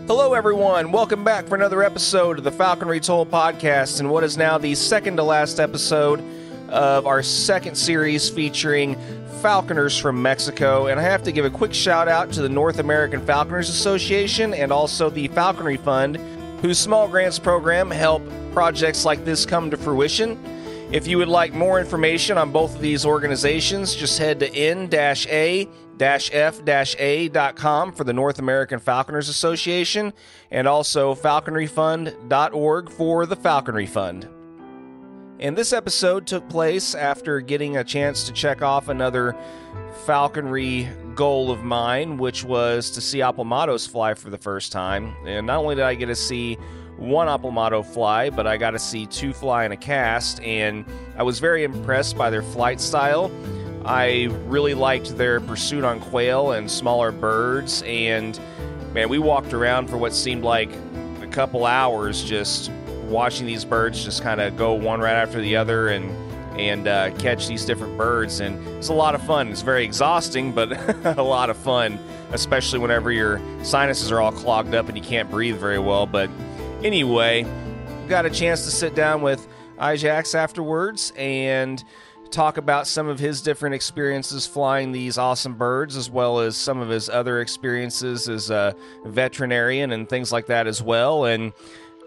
Hello everyone, welcome back for another episode of the Falconry Told podcast and what is now the second to last episode of our second series featuring falconers from Mexico. And I have to give a quick shout out to the North American Falconers Association and also the Falconry Fund, whose small grants program help projects like this come to fruition. If you would like more information on both of these organizations, just head to n-a-f-a.com for the North American Falconers Association and also falconryfund.org for the Falconry Fund. And this episode took place after getting a chance to check off another falconry goal of mine, which was to see aplamados fly for the first time. And not only did I get to see one aplomado fly, but I got to see two fly in a cast, and I was very impressed by their flight style. I really liked their pursuit on quail and smaller birds, and man, we walked around for what seemed like a couple hours just watching these birds just kind of go one right after the other and catch these different birds, and it's a lot of fun. It's very exhausting, but a lot of fun, especially whenever your sinuses are all clogged up and you can't breathe very well. But anyway, got a chance to sit down with Ayax afterwards and talk about some of his different experiences flying these awesome birds, as well as some of his other experiences as a veterinarian and things like that as well. And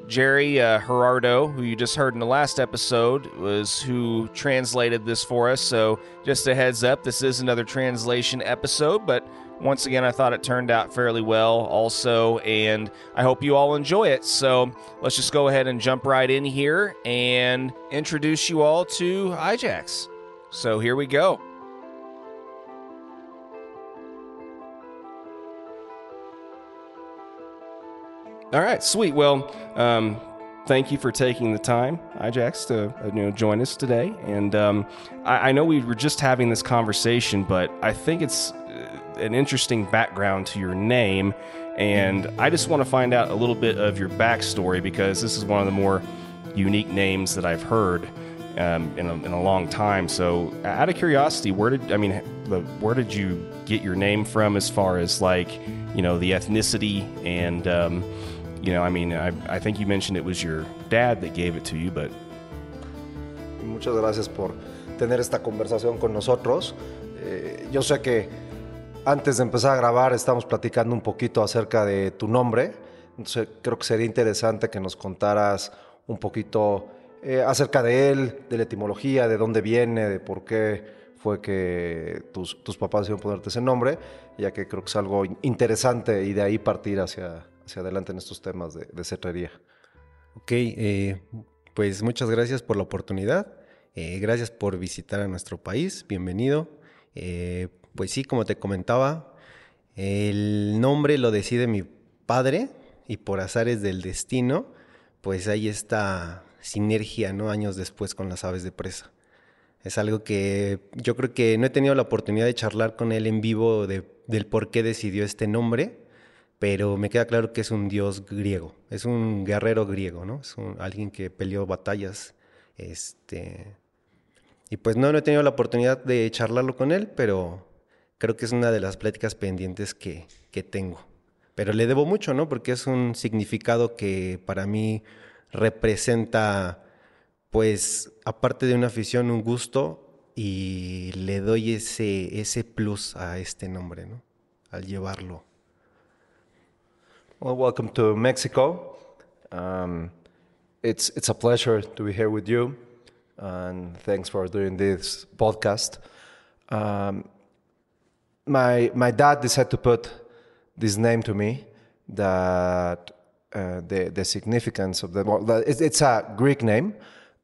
Gerardo, who you just heard in the last episode, was who translated this for us. So just a heads up, this is another translation episode, but once again, I thought it turned out fairly well also, and I hope you all enjoy it. So let's just go ahead and jump right in here and introduce you all to Ayax. So here we go. All right, sweet. Well, thank you for taking the time, Ayax, to join us today. And I know we were just having this conversation, but I think it's an interesting background to your name, and I just want to find out a little bit of your backstory, because this is one of the more unique names that I've heard in a long time. So, out of curiosity, where did you get your name from, as far as the ethnicity and I think you mentioned it was your dad that gave it to you, but muchas gracias por tener esta conversación con nosotros. Yo sé que antes de empezar a grabar estamos platicando un poquito acerca de tu nombre, entonces creo que sería interesante que nos contaras un poquito acerca de él, de la etimología, de dónde viene, de por qué fue que tus papás decidieron ponerte ese nombre, ya que creo que es algo interesante y de ahí partir hacia adelante en estos temas de cetrería. Ok, pues muchas gracias por la oportunidad, gracias por visitar a nuestro país, bienvenido. Pues sí, como te comentaba, el nombre lo decide mi padre y por azares del destino, pues hay esta sinergia, ¿no? Años después con las aves de presa. Es algo que yo creo que no he tenido la oportunidad de charlar con él en vivo del por qué decidió este nombre, pero me queda claro que es un dios griego, es un guerrero griego, ¿no? Es alguien que peleó batallas, y pues no he tenido la oportunidad de charlarlo con él, pero creo que es una de las pláticas pendientes que tengo. Pero le debo mucho, ¿no? Porque es un significado que para mí representa, pues, aparte de una afición, un gusto, y le doy ese plus a este nombre, ¿no? Al llevarlo. Well, welcome to Mexico. It's a pleasure to be here with you, and thanks for doing this podcast. My dad decided to put this name to me, that the significance of it's a Greek name,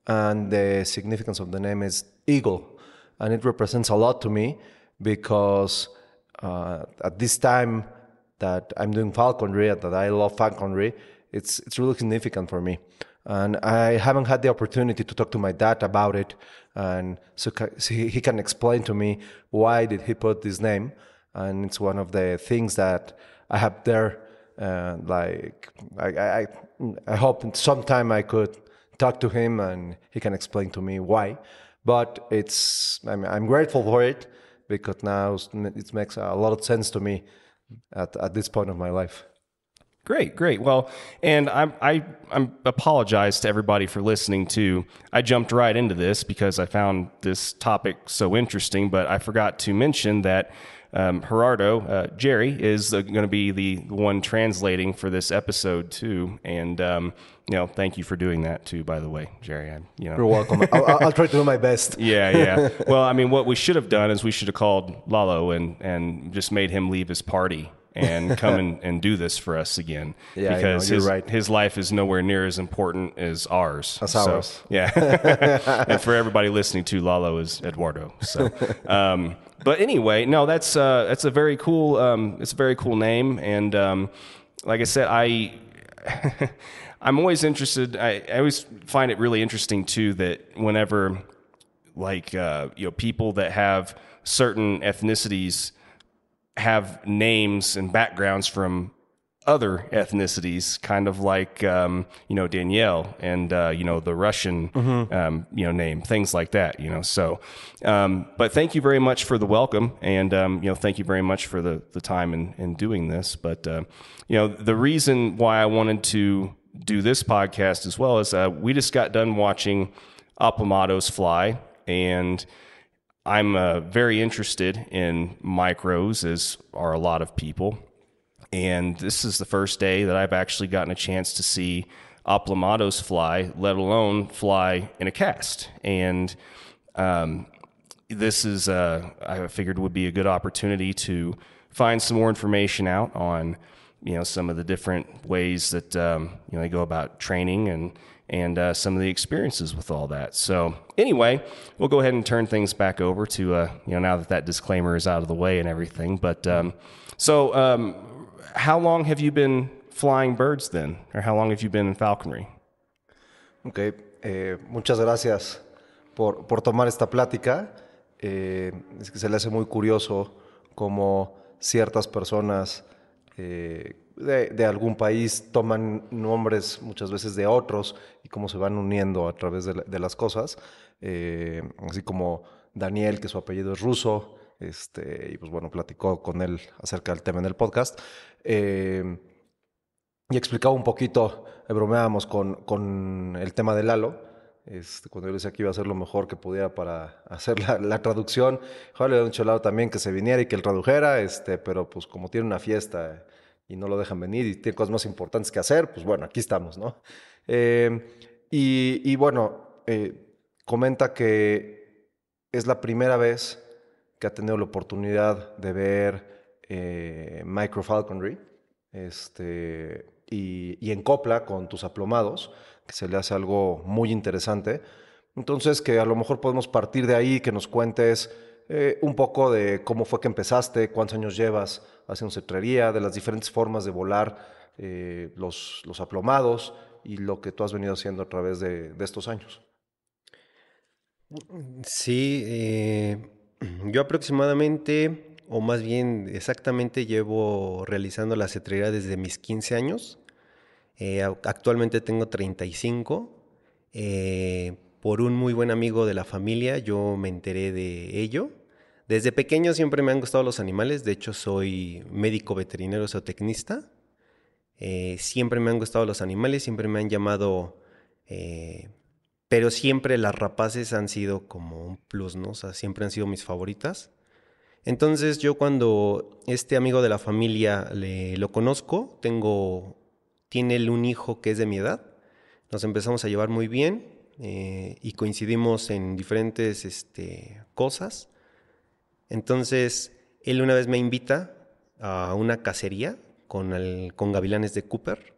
and the significance of the name is eagle, and it represents a lot to me, because at this time that I'm doing falconry and that I love falconry, it's really significant for me. And I haven't had the opportunity to talk to my dad about it, and so he can explain to me why did he put this name. And it's one of the things that I have there. I hope sometime I could talk to him and he can explain to me why. But I'm grateful for it, because now it makes a lot of sense to me at this point of my life. Great. Well, and I'm apologize to everybody for listening to. I jumped right into this because I found this topic so interesting, but I forgot to mention that Gerardo, Jerry, is going to be the one translating for this episode too. And thank you for doing that too. By the way, Jerry, You're welcome. I'll try to do my best. Yeah. Well, I mean, what we should have done is we should have called Lalo and just made him leave his party and come and do this for us again. Yeah, because right. his life is nowhere near as important as ours. As ours. Yeah. And for everybody listening to, Lalo is Eduardo. So, but anyway, no, that's a very cool, it's a very cool name. And, like I said, I'm always interested. I always find it really interesting too, that whenever people that have certain ethnicities have names and backgrounds from other ethnicities, kind of like, Danielle and, the Russian, name, things like that, so, but thank you very much for the welcome. And, thank you very much for the time in doing this. But, the reason why I wanted to do this podcast as well is, we just got done watching aplamados fly, and I'm very interested in micros, as are a lot of people. And this is the first day that I've actually gotten a chance to see aplamados fly, let alone fly in a cast. And this is, I figured, would be a good opportunity to find some more information out on, some of the different ways that, they go about training and some of the experiences with all that. So anyway, we'll go ahead and turn things back over to, now that disclaimer is out of the way and everything. But how long have you been flying birds then? Or how long have you been in falconry? Okay, muchas gracias por tomar esta plática. Es que se le hace muy curioso cómo ciertas personas de algún país toman nombres muchas veces de otros y cómo se van uniendo a través de las cosas, así como Daniel, que su apellido es ruso, y pues bueno, platicó con él acerca del tema en el podcast, y explicaba un poquito, bromeábamos con el tema de Lalo, cuando yo le decía que iba a hacer lo mejor que pudiera para hacer la traducción. Joder, le había dicho a Lalo también que se viniera y que él tradujera, pero pues como tiene una fiesta y no lo dejan venir y tiene cosas más importantes que hacer, pues bueno, aquí estamos, ¿no? Y bueno, comenta que es la primera vez que ha tenido la oportunidad de ver micro falconry, y en copla con tus aplomados, que se le hace algo muy interesante. Entonces, que a lo mejor podemos partir de ahí, que nos cuentes un poco de cómo fue que empezaste, cuántos años llevas haciendo cetrería, de las diferentes formas de volar los aplomados y lo que tú has venido haciendo a través de estos años. Sí, yo aproximadamente, o más bien exactamente, llevo realizando la cetrería desde mis 15 años. Actualmente tengo 35. Por un muy buen amigo de la familia yo me enteré de ello. Desde pequeño siempre me han gustado los animales. De hecho, soy médico veterinario zootecnista. Siempre me han gustado los animales, siempre me han llamado, pero siempre las rapaces han sido como un plus, ¿no? O sea, siempre han sido mis favoritas. Entonces yo, cuando este amigo de la familia lo conozco, tiene él un hijo que es de mi edad. Nos empezamos a llevar muy bien, y coincidimos en diferentes cosas. Entonces él una vez me invita a una cacería con gavilanes de Cooper,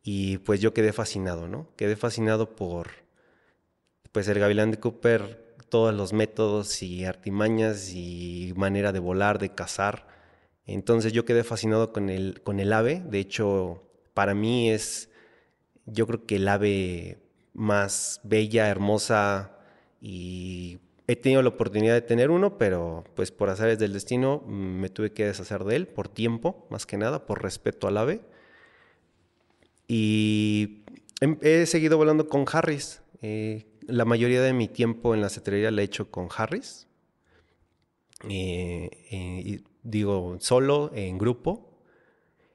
y pues yo quedé fascinado, ¿no? Quedé fascinado por pues el gavilán de Cooper, todos los métodos y artimañas y manera de volar, de cazar. Entonces yo quedé fascinado con el ave. De hecho, para mí yo creo que el ave más bella, hermosa, y he tenido la oportunidad de tener uno, pero pues por azares del destino me tuve que deshacer de él por tiempo, más que nada, por respeto al ave. Y he seguido volando con Harris. La mayoría de mi tiempo en la cetrería la he hecho con Harris. Digo, solo, en grupo.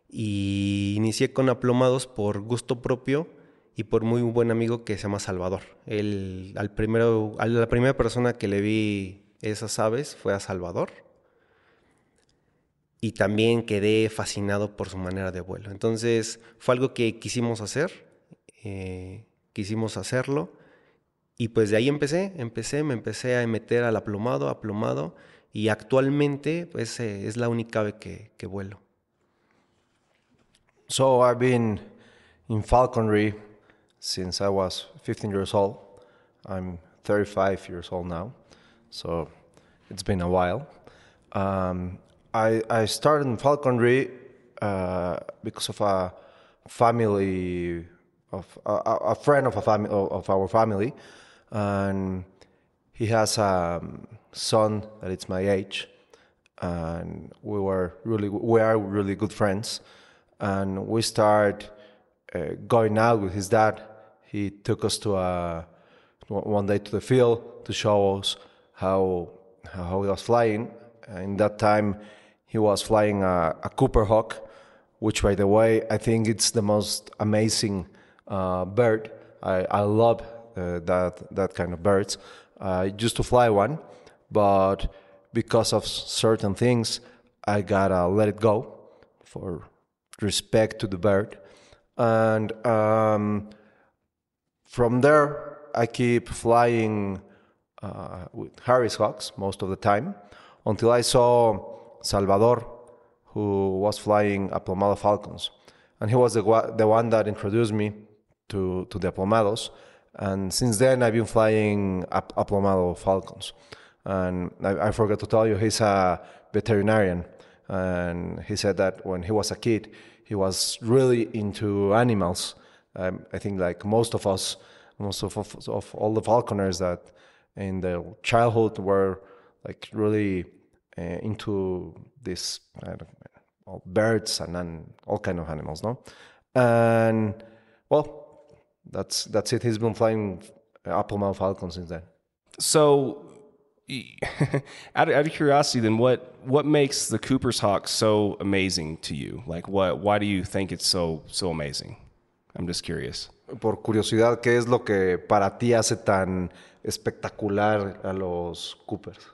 Y inicié con aplomados por gusto propio y por muy buen amigo que se llama Salvador. A la primera persona que le vi esas aves fue a Salvador. Y también quedé fascinado por su manera de vuelo. Entonces fue algo que quisimos hacerlo. Y pues de ahí me empecé a meter al aplomado. Y actualmente pues es la única ave que vuelo. So I've been in falconry since I was 15 years old. I'm 35 years old now, so it's been a while. I started in falconry because of a family a friend of our family, and he has a son that is my age, and we are really good friends, and we start going out with his dad. He took us to one day to the field to show us how he was flying. In that time, he was flying a Cooper Hawk, which, by the way, I think it's the most amazing bird. I love that kind of birds. I used to fly one, but because of certain things, I gotta let it go for respect to the bird. And from there, I keep flying with Harris Hawks most of the time until I saw Salvador, who was flying aplomado falcons. And he was the one that introduced me to the aplomados. And since then, I've been flying aplomado falcons. And I forgot to tell you, he's a veterinarian. And he said that when he was a kid, he was really into animals. I think like most of all the falconers that in their childhood were like really into this birds and all kind of animals, no? And well, that's it. He's been flying aplomado falcons since then. So, out of curiosity, then what makes the Cooper's Hawk so amazing to you? Like, why do you think it's so amazing? I'm just curious. Por curiosidad, ¿qué es lo que para ti hace tan espectacular a los Coopers?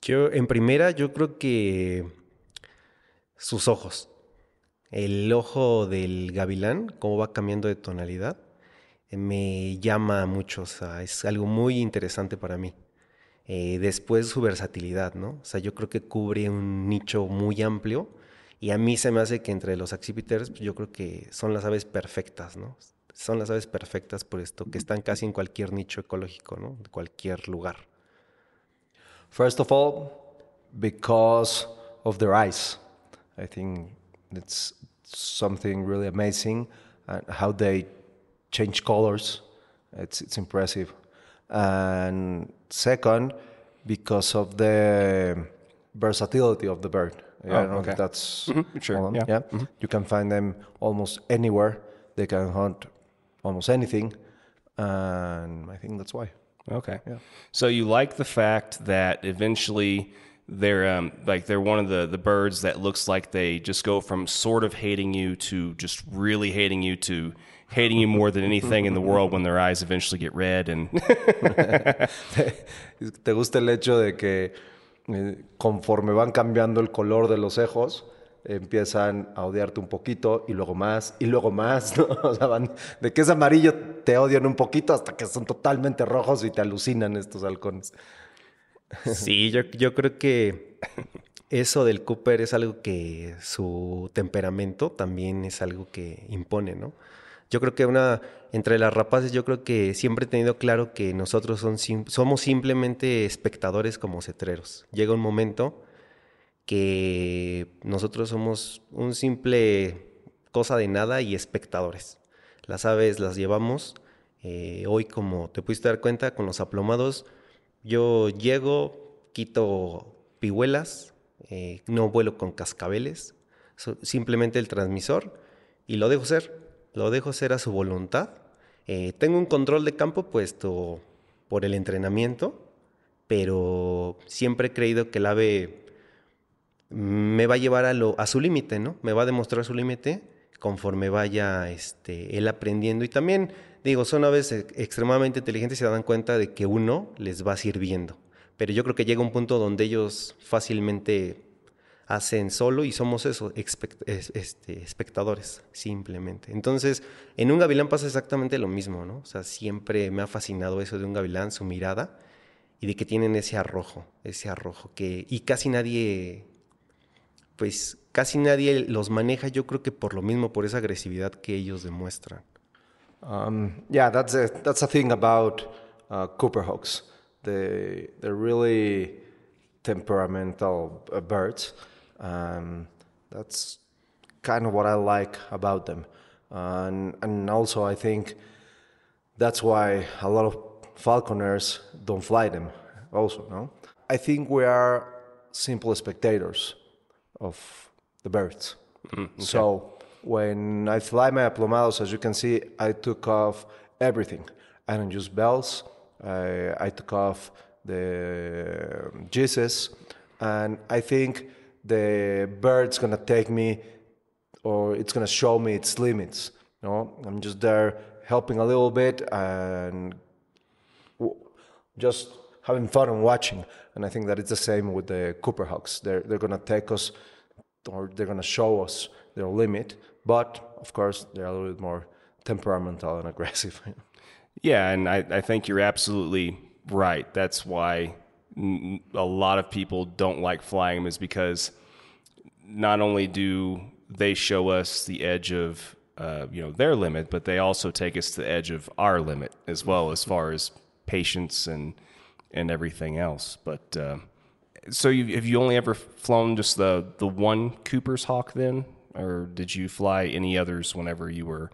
En primera, yo creo que sus ojos. El ojo del gavilán, cómo va cambiando de tonalidad, me llama mucho. O sea, es algo muy interesante para mí. Después su versatilidad, ¿no? O sea, yo creo que cubre un nicho muy amplio y a mí se me hace que entre los accipiters, pues yo creo que son las aves perfectas, ¿no? Son las aves perfectas por esto, que están casi en cualquier nicho ecológico, ¿no? De cualquier lugar. First of all, because of their eyes. I think it's something really amazing, and how they change colors. It's impressive. And second, because of the versatility of the bird. I don't know if that's sure. Yeah. Mm-hmm. You can find them almost anywhere. They can hunt almost anything, and I think that's why. Okay. Yeah. So you like the fact that eventually they're one of the birds that looks like they just go from sort of hating you to just really hating you to hating you more than anything in the world when their eyes eventually get red and ¿Te gusta el hecho de que conforme van cambiando el color de los ojos, empiezan a odiarte un poquito y luego más, ¿no? O sea, van de que es amarillo te odian un poquito hasta que son totalmente rojos y te alucinan estos halcones? Sí, yo creo que eso del Cooper es algo que su temperamento también es algo que impone, ¿no? Yo creo que entre las rapaces, yo creo que siempre he tenido claro que nosotros somos simplemente espectadores como cetreros. Llega un momento que nosotros somos un simple cosa de nada y espectadores. Las aves las llevamos. Hoy, como te pudiste dar cuenta, con los aplomados, yo llego, quito pihuelas, no vuelo con cascabeles, simplemente el transmisor y lo dejo ser a su voluntad. Tengo un control de campo puesto por el entrenamiento, pero siempre he creído que el ave me va a llevar a su límite, ¿no? Me va a demostrar su límite conforme vaya él aprendiendo. Y también, digo, son aves extremadamente inteligentes y se dan cuenta de que uno les va sirviendo. Pero yo creo que llega un punto donde ellos fácilmente hacen solo y somos eso, espectadores, simplemente. Entonces, en un gavilán pasa exactamente lo mismo, ¿no? O sea, siempre me ha fascinado eso de un gavilán, su mirada, y de que tienen ese arrojo y casi nadie los maneja, yo creo que por lo mismo, por esa agresividad que ellos demuestran. Yeah, that's a thing about Cooper hawks. They're really temperamental birds, and that's kind of what I like about them. And also I think that's why a lot of falconers don't fly them also, no? I think we are simple spectators of the birds. Okay. So when I fly my aplomados, as you can see, I took off everything. I don't use bells. I took off the jizzes, and I think the bird's gonna take me, or it's gonna show me its limits. You know, I'm just there helping a little bit and just having fun and watching. And I think that it's the same with the Cooper hawks. They're gonna take us, or they're gonna show us their limit, but of course they're a little bit more temperamental and aggressive. Yeah, and I think you're absolutely right. That's why a lot of people don't like flying them, is because not only do they show us the edge of their limit, but they also take us to the edge of our limit as well, as far as patience and everything else. But so have you only ever flown just the one Cooper's hawk then, or did you fly any others whenever you were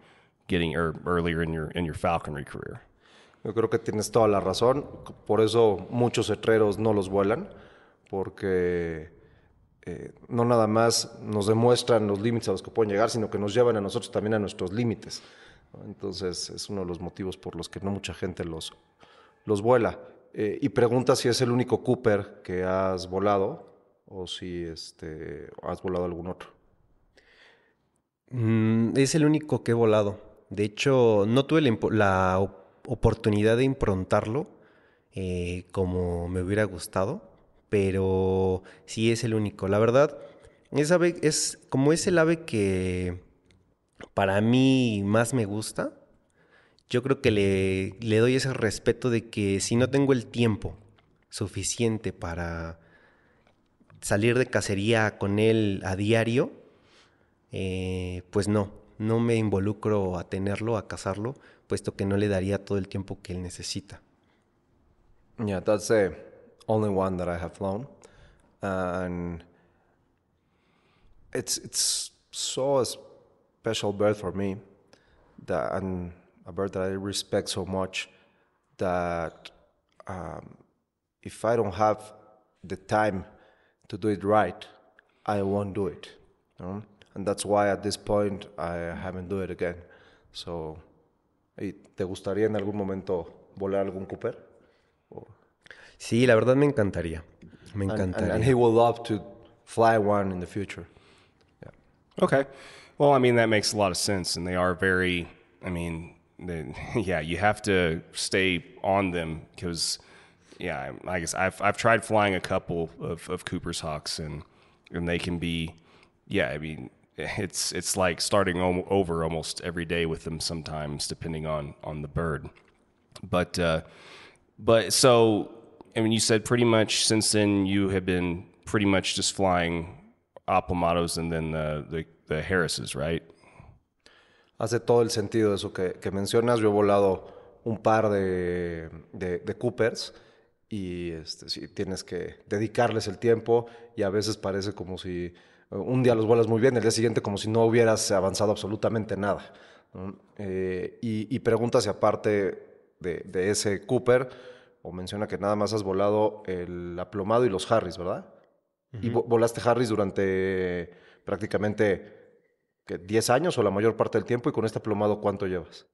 earlier in your falconry career? Yo creo que tienes toda la razón. Por eso muchos cetreros no los vuelan, porque no nada más nos demuestran los límites a los que pueden llegar, sino que nos llevan a nosotros también a nuestros límites. Entonces es uno de los motivos por los que no mucha gente los vuela. Y pregunta si es el único Cooper que has volado o si has volado algún otro. Es el único que he volado. De hecho, no tuve la oportunidad de improntarlo como me hubiera gustado, pero sí es el único. La verdad, esa ave es el ave que para mí más me gusta. Yo creo que le doy ese respeto de que si no tengo el tiempo suficiente para salir de cacería con él a diario, pues no me involucro a tenerlo, a cazarlo, puesto que no le daría todo el tiempo que él necesita. Yeah, that's the only one that I have flown, and it's so a special bird for me, and a bird that I respect so much, that if I don't have the time to do it right, I won't do it. You know? And that's why at this point I haven't do it again. So, ¿te gustaría en algún momento volar algún Cooper? Sí, la verdad me encantaría. Me encantaría. And he would love to fly one in the future. Yeah. Okay. Well, I mean, that makes a lot of sense. And they are very, you have to stay on them because, I guess I've tried flying a couple of Cooper's hawks and they can be, it's like starting over almost every day with them sometimes, depending on the bird. But so, you said pretty much since then you have been pretty much just flying aplomados and then the Harrises, right? Hace todo el sentido eso que mencionas. Yo he volado un par de Coopers y sí, tienes que dedicarles el tiempo y a veces parece como si un día los vuelas muy bien, el día siguiente como si no hubieras avanzado absolutamente nada, ¿no? Y pregunta si aparte de ese Cooper, o menciona que nada más has volado el aplomado y los Harris, ¿verdad? Uh-huh. Y volaste Harris durante prácticamente 10 años o la mayor parte del tiempo, y con este aplomado, ¿cuánto llevas?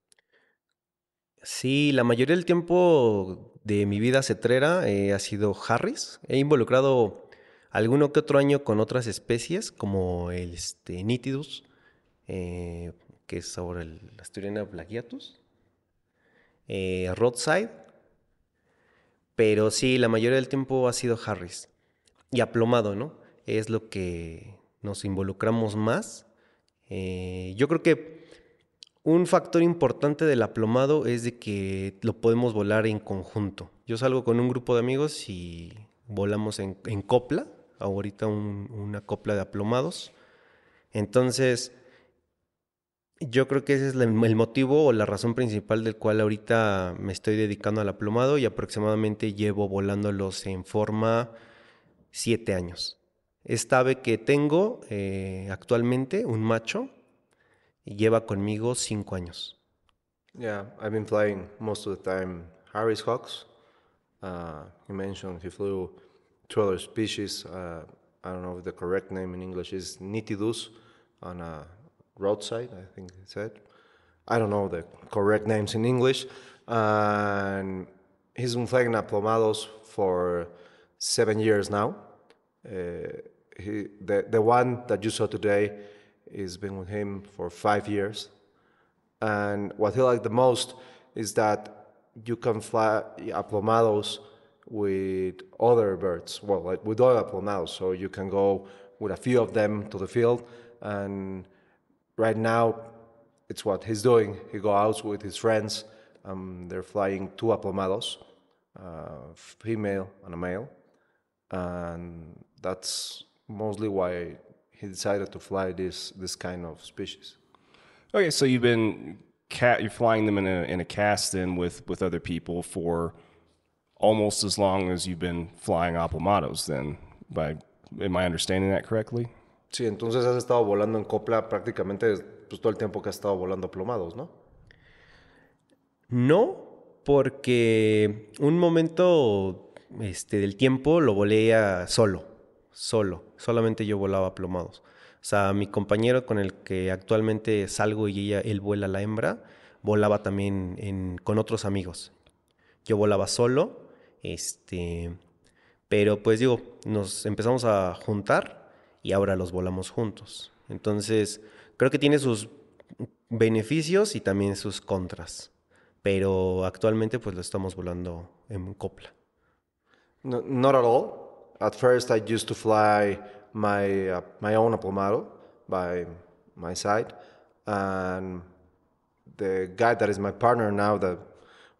Sí, la mayoría del tiempo de mi vida cetrera ha sido Harris. He involucrado Alguno que otro año con otras especies, como el Nitidus, que es ahora el Asturiana plagiatus, Roadside, pero sí, la mayoría del tiempo ha sido Harris. Y aplomado, ¿no? Es lo que nos involucramos más. Yo creo que un factor importante del aplomado es de que lo podemos volar en conjunto. Yo salgo con un grupo de amigos y volamos en copla, ahorita una copla de aplomados. Entonces, yo creo que ese es el motivo o la razón principal del cual ahorita me estoy dedicando al aplomado y aproximadamente llevo volándolos en forma 7 años. Esta ave que tengo actualmente, un macho, lleva conmigo 5 años. Yeah, I've been flying most of the time Harris hawks. He mentioned he flew two other species. I don't know if the correct name in English is Nitidus on a roadside, I think he said. I don't know the correct names in English. And he's been flying aplomados for 7 years now. The one that you saw today has been with him for 5 years. And what he liked the most is that you can fly aplomados with other birds, well, like with other aplomados. So you can go with a few of them to the field. And right now, it's what he's doing. He goes out with his friends. They're flying 2 aplomados, a female and a male. And that's mostly why he decided to fly this kind of species. Okay, so you're flying them in a cast then with other people for almost as long as you've been flying aplomados then. Am I understanding that correctly? Sí, entonces has estado volando en copla prácticamente pues, todo el tiempo que has estado volando aplomados, ¿no? No, porque un momento del tiempo lo volé solamente yo volaba aplomados. O sea, mi compañero con el que actualmente salgo y él vuela la hembra, volaba también con otros amigos. Yo volaba solo, pero pues digo, nos empezamos a juntar y ahora los volamos juntos. Entonces, creo que tiene sus beneficios y también sus contras. Pero actualmente pues lo estamos volando en copla. No, not at all. At first, I used to fly my own aplomado by my side, and the guy that is my partner now, the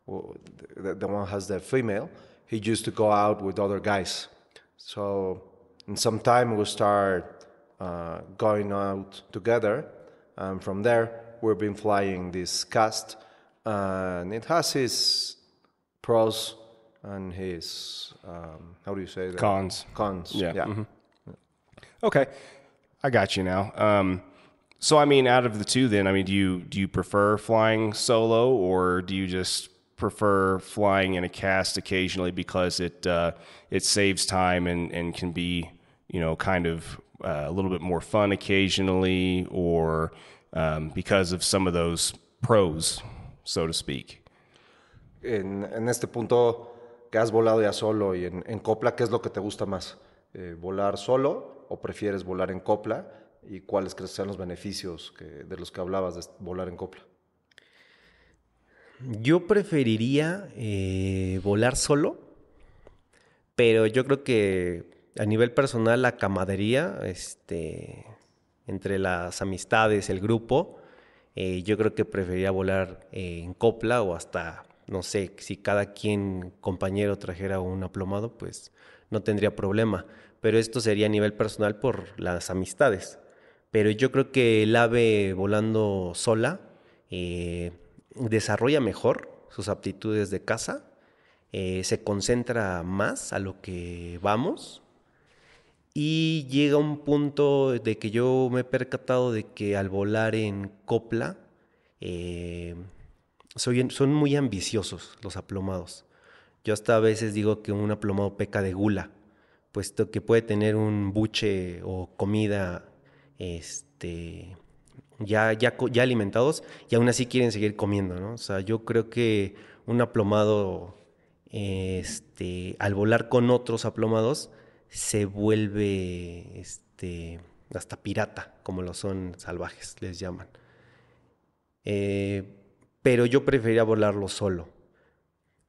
one has the female, he used to go out with other guys. So in some time we start going out together, and from there we've been flying this cast, and it has his pros and his how do you say that? Cons. Yeah. Mm-hmm. Okay, I got you now. So I mean, out of the two, then, I mean, do you prefer flying solo, or do you just prefer flying in a cast occasionally because it saves time and can be, kind of a little bit more fun occasionally, or because of some of those pros, so to speak? En este punto que has volado ya solo y en copla, ¿qué es lo que te gusta más? ¿Volar solo o prefieres volar en copla? ¿Y cuáles crees que sean los beneficios de los que hablabas de volar en copla? Yo preferiría volar solo, pero yo creo que a nivel personal la camaradería entre las amistades, el grupo, yo creo que preferiría volar en copla o hasta, no sé, si cada compañero trajera un aplomado, pues no tendría problema. Pero esto sería a nivel personal por las amistades. Pero yo creo que el ave volando sola desarrolla mejor sus aptitudes de caza, se concentra más a lo que vamos y llega un punto de que yo me he percatado de que al volar en copla son muy ambiciosos los aplomados. Yo hasta a veces digo que un aplomado peca de gula, puesto que puede tener un buche o comida ya alimentados y aún así quieren seguir comiendo, ¿no? O sea, yo creo que un aplomado al volar con otros aplomados se vuelve hasta pirata, como lo son salvajes, les llaman. Pero yo preferiría volarlo solo.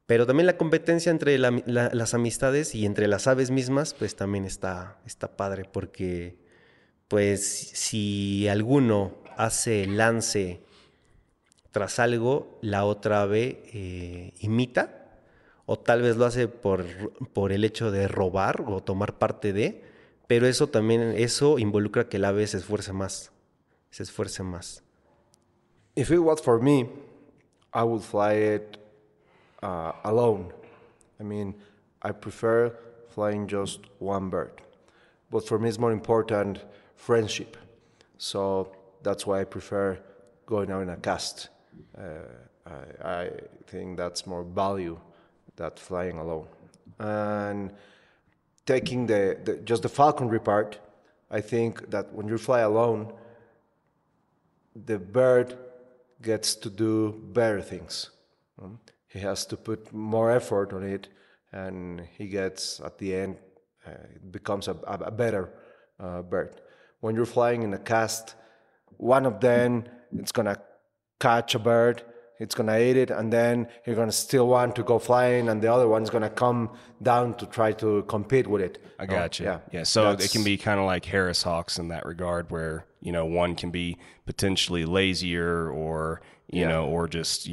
Pero también la competencia entre las amistades y entre las aves mismas, pues también está padre, porque pues si alguno hace lance tras algo, la otra ave imita, o tal vez lo hace por el hecho de robar o tomar parte de, pero eso involucra que el ave se esfuerce más. If it was for me, I would fly it alone. I mean, I prefer flying just one bird. But for me, it's more important friendship. So that's why I prefer going out in a cast. I think that's more value than flying alone. And taking just the falconry part, I think that when you fly alone, the bird gets to do better things. He has to put more effort on it, and he gets, at the end, it becomes a better bird. When you're flying in a cast, one of them, it's going to catch a bird, it's going to eat it, and then you're going to still want to go flying, and the other one's going to come down to try to compete with it. I got you. Yeah. So it can be kind of like Harris hawks in that regard, where, one can be potentially lazier or, you know, or just,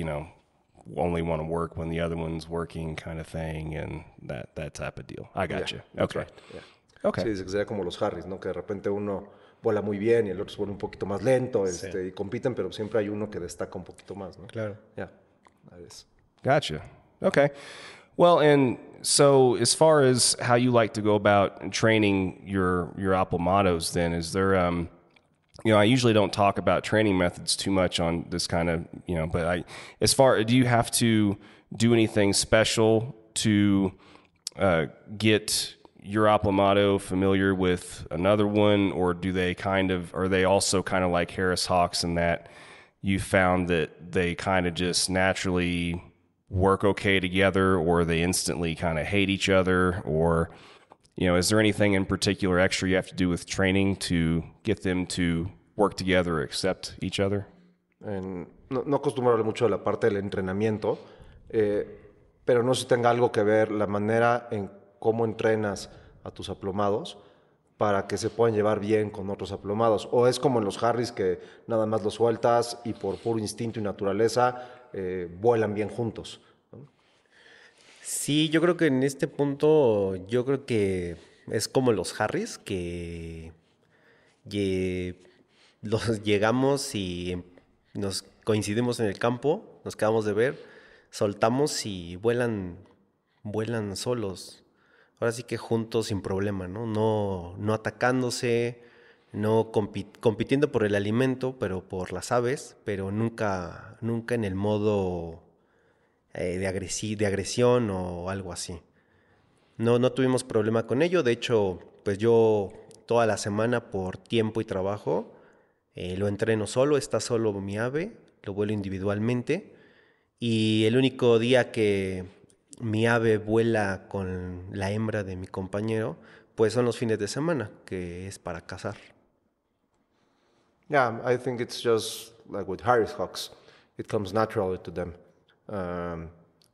only want to work when the other one's working kind of thing, and that type of deal. I got you. Okay. Right. Yeah. Okay. Sí, sería como los Harris, ¿no? Que de repente uno vuela muy bien y el otro se vuelve un poquito más lento, y compiten, pero siempre hay uno que destaca un poquito más, ¿no? Claro. Yeah, that is. Gotcha. Okay. Well, and so as far as how you like to go about training your aplomados, then is there I usually don't talk about training methods too much on this kind of, but do you have to do anything special to get your aplomado familiar with another one, or are they also kind of like Harris hawks in that you found that they kind of just naturally work okay together, or they instantly kind of hate each other, or, is there anything in particular extra you have to do with training to get them to work together or accept each other? No acostumbro hablar mucho de la parte del entrenamiento, pero no sé si tenga algo que ver la manera en cómo entrenas a tus aplomados para que se puedan llevar bien con otros aplomados. O es como en los Harris, que nada más los sueltas y por puro instinto y naturaleza vuelan bien juntos, ¿no? Sí, yo creo que en este punto, que es como los Harris, que los llegamos y nos coincidimos en el campo, nos quedamos de ver, soltamos y vuelan solos. Ahora sí que juntos sin problema, ¿no? No atacándose, no compitiendo por el alimento, pero por las aves, pero nunca en el modo de agresión o algo así. No tuvimos problema con ello. De hecho, pues yo toda la semana por tiempo y trabajo lo entreno solo, está solo mi ave, lo vuelo individualmente, y el único día que mi ave vuela con la hembra de mi compañero, pues son los fines de semana, que es para cazar. Yeah, I think it's just like with Harris hawks. It comes naturally to them.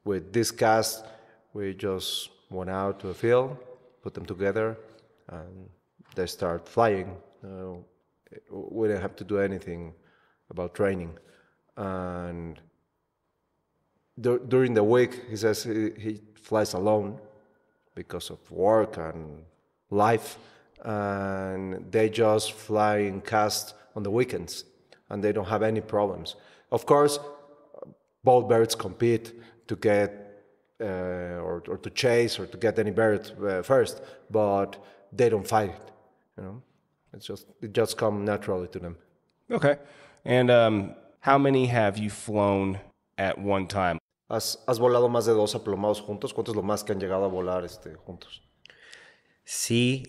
With this cast, we just went out to a field, put them together, and they start flying. We didn't have to do anything about training. And during the week, he says he flies alone because of work and life, and they just fly in cast on the weekends, and they don't have any problems. Of course, both birds compete to get or to chase or to get any bird first, but they don't fight it. It just comes naturally to them. Okay. And how many have you flown at one time? ¿Has volado más de 2 aplomados juntos? ¿Cuánto es lo más que han llegado a volar juntos? Sí,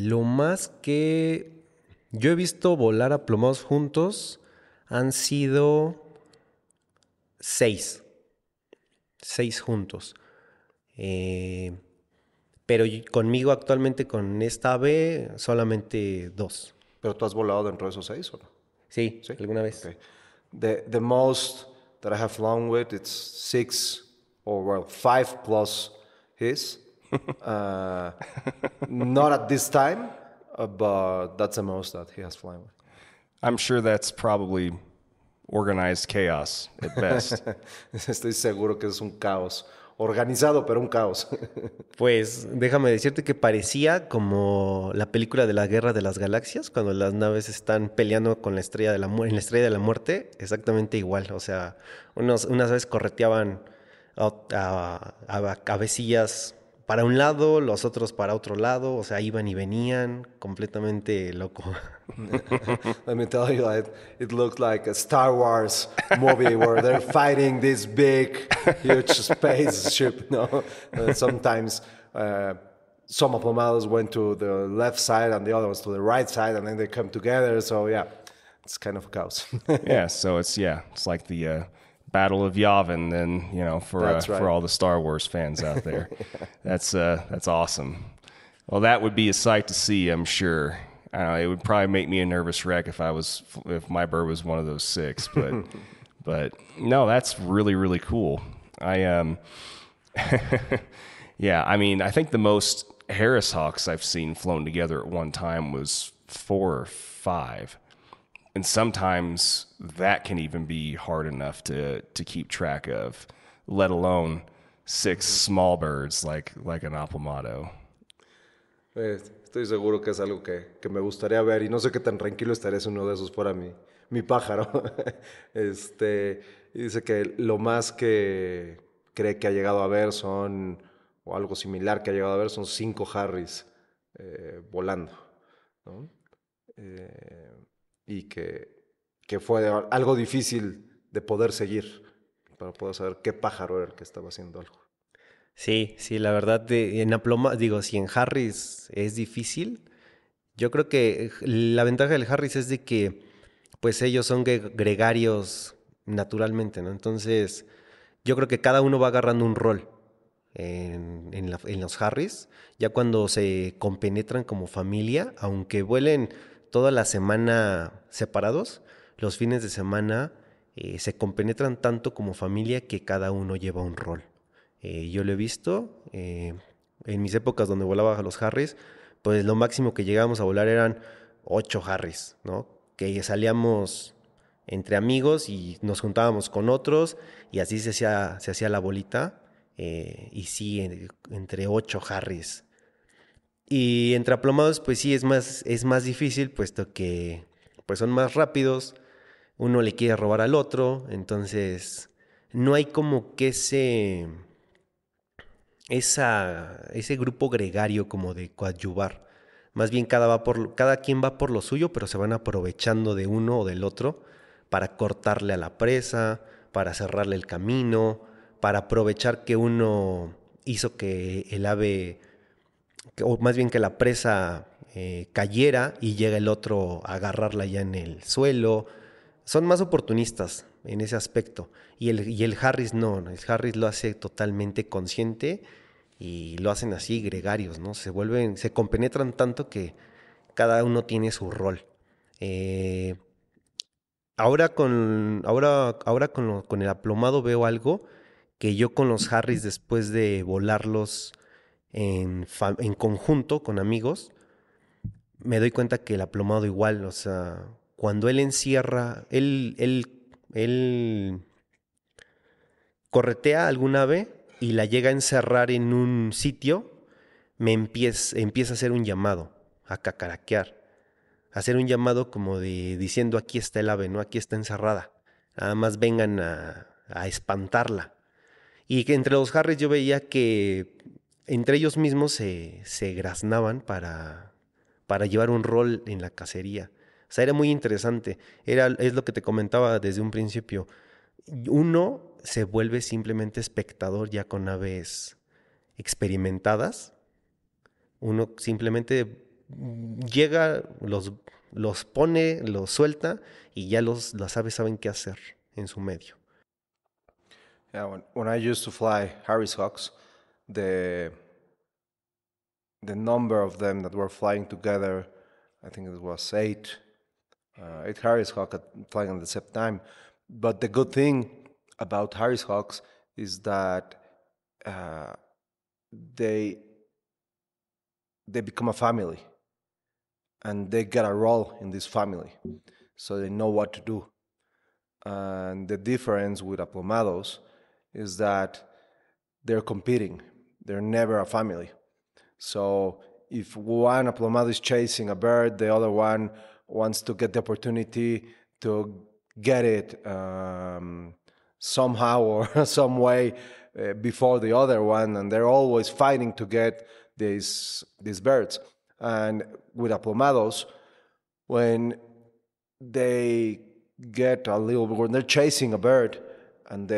lo más que yo he visto volar aplomados juntos han sido 6 juntos. pero conmigo actualmente con esta ave solamente 2. ¿Pero tú has volado dentro de esos 6 o no? Sí, ¿Sí? alguna vez. Okay. The most that I have flown with, it's 6 or, well, 5 plus his. Not at this time, but that's the most that he has flown with. I'm sure that's probably organized chaos at best. Estoy seguro que es un caos. Organizado, pero un caos. Pues déjame decirte que parecía como la película de la Guerra de las Galaxias, cuando las naves están peleando con la estrella de la en la estrella de la muerte, exactamente igual. O sea, unas aves correteaban a cabecillas para un lado, los otros para otro lado, o sea, iban y venían, completamente loco. Let me tell you, it looked like a Star Wars movie where they're fighting this big, huge spaceship. No, sometimes some aplomados went to the left side and the other ones to the right side, and then they come together. So yeah, it's kind of a chaos. Yeah, so it's like the Battle of Yavin, then for That's right. for all the Star Wars fans out there. That's awesome. Well, that would be a sight to see, I'm sure. I don't know, it would probably make me a nervous wreck if my bird was one of those 6, but no, that's really, really cool. Yeah, I mean, I think the most Harris hawks I've seen flown together at one time was 4 or 5. And sometimes that can even be hard enough to keep track of, let alone 6 small birds like an aplomado. Estoy seguro que es algo que me gustaría ver y no sé qué tan tranquilo estaría si uno de esos fuera mi pájaro. Dice que lo más que cree que ha llegado a ver o algo similar que ha llegado a ver son 5 Harris volando, ¿no? Y que fue algo difícil de poder seguir para poder saber qué pájaro era el que estaba haciendo algo. Sí, la verdad, si en Harris es difícil, yo creo que la ventaja del Harris es de que, pues ellos son gregarios naturalmente, ¿no? Entonces, yo creo que cada uno va agarrando un rol en los Harris, ya cuando se compenetran como familia, aunque vuelen toda la semana separados, los fines de semana se compenetran tanto como familia que cada uno lleva un rol. Yo lo he visto en mis épocas donde volaba a los Harris, pues lo máximo que llegábamos a volar eran 8 Harris, ¿no? Que salíamos entre amigos y nos juntábamos con otros y así se hacía la bolita. Y sí, entre 8 Harris. Y entre aplomados, pues sí, es más difícil, puesto que pues son más rápidos, uno le quiere robar al otro, entonces no hay como que ese grupo gregario como de coadyuvar. Más bien cada quien va por lo suyo, pero se van aprovechando de uno o del otro para cortarle a la presa, para cerrarle el camino, para aprovechar que uno hizo que el ave, o más bien que la presa cayera y llega el otro a agarrarla ya en el suelo. Son más oportunistas en ese aspecto. Y el Harris no, el Harris lo hace totalmente consciente y lo hacen así gregarios, ¿no? Se compenetran tanto que cada uno tiene su rol. Ahora con el aplomado veo algo que yo con los Harris, después de volarlos en conjunto con amigos, me doy cuenta que el aplomado igual, o sea, cuando él encierra, él corretea a algún ave y la llega a encerrar en un sitio, empieza a hacer un llamado, a cacaraquear, a hacer un llamado como de diciendo aquí está el ave, ¿no? Aquí está encerrada, nada más vengan a espantarla. Y que entre los Harris yo veía que entre ellos mismos se graznaban para llevar un rol en la cacería. O sea, era muy interesante. Es lo que te comentaba desde un principio. Uno se vuelve simplemente espectador ya con aves experimentadas. Uno simplemente llega, los pone, los suelta y ya las aves saben qué hacer en su medio. Yeah, when I used to fly Harris Hawks, the the number of them that were flying together, I think it was eight Harris Hawks flying at the same time. But the good thing about Harris Hawks is that uh, they become a family, and they get a role in this family, so they know what to do. And the difference with aplomados is that they're competing. They're never a family. So if one aplomado is chasing a bird, the other one wants to get the opportunity to get it somehow or some way before the other one, and they're always fighting to get these birds. And with aplomados, when they get when they're chasing a bird, and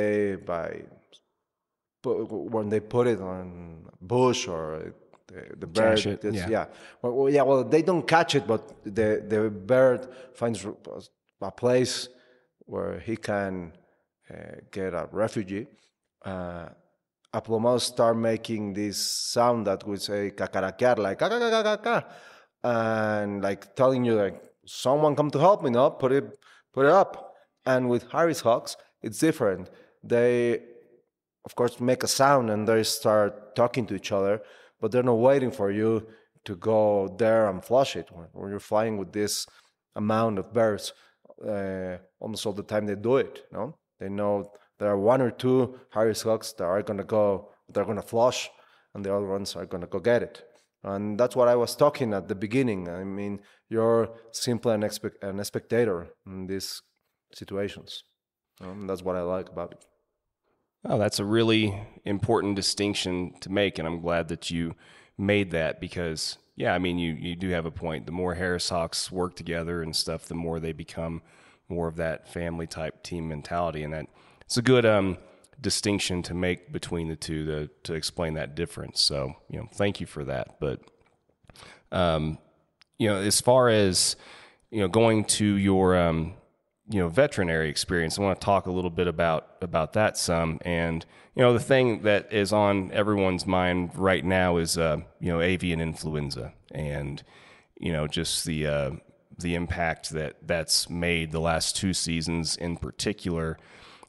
when they put it on a bush or the bird, catch it, yeah. Well, they don't catch it, but the bird finds a place where he can get a refuge. Aplomados start making this sound that we say cacaraquear, like ca, and like telling you like someone come to help me, no, put it up. And with Harris Hawks, it's different. They, of course, make a sound and they start talking to each other, but they're not waiting for you to go there and flush it. When you're flying with this amount of birds, almost all the time they do it. No, they know there are one or two Harris Hawks that are gonna go, they're gonna flush, and the other ones are gonna go get it. And that's what I was talking at the beginning. I mean, you're simply a spectator in these situations. That's what I like about it. Oh, that's a really important distinction to make, and I'm glad that you made that because, yeah, I mean, you do have a point. The more Harris Hawks work together and stuff, the more they become more of that family-type team mentality, and that it's a good distinction to make between the two to explain that difference. So, thank you for that. But, as far as, going to your, veterinary experience, I want to talk a little bit about that some. And, the thing that is on everyone's mind right now is, avian influenza and, just the impact that's made the last two seasons in particular.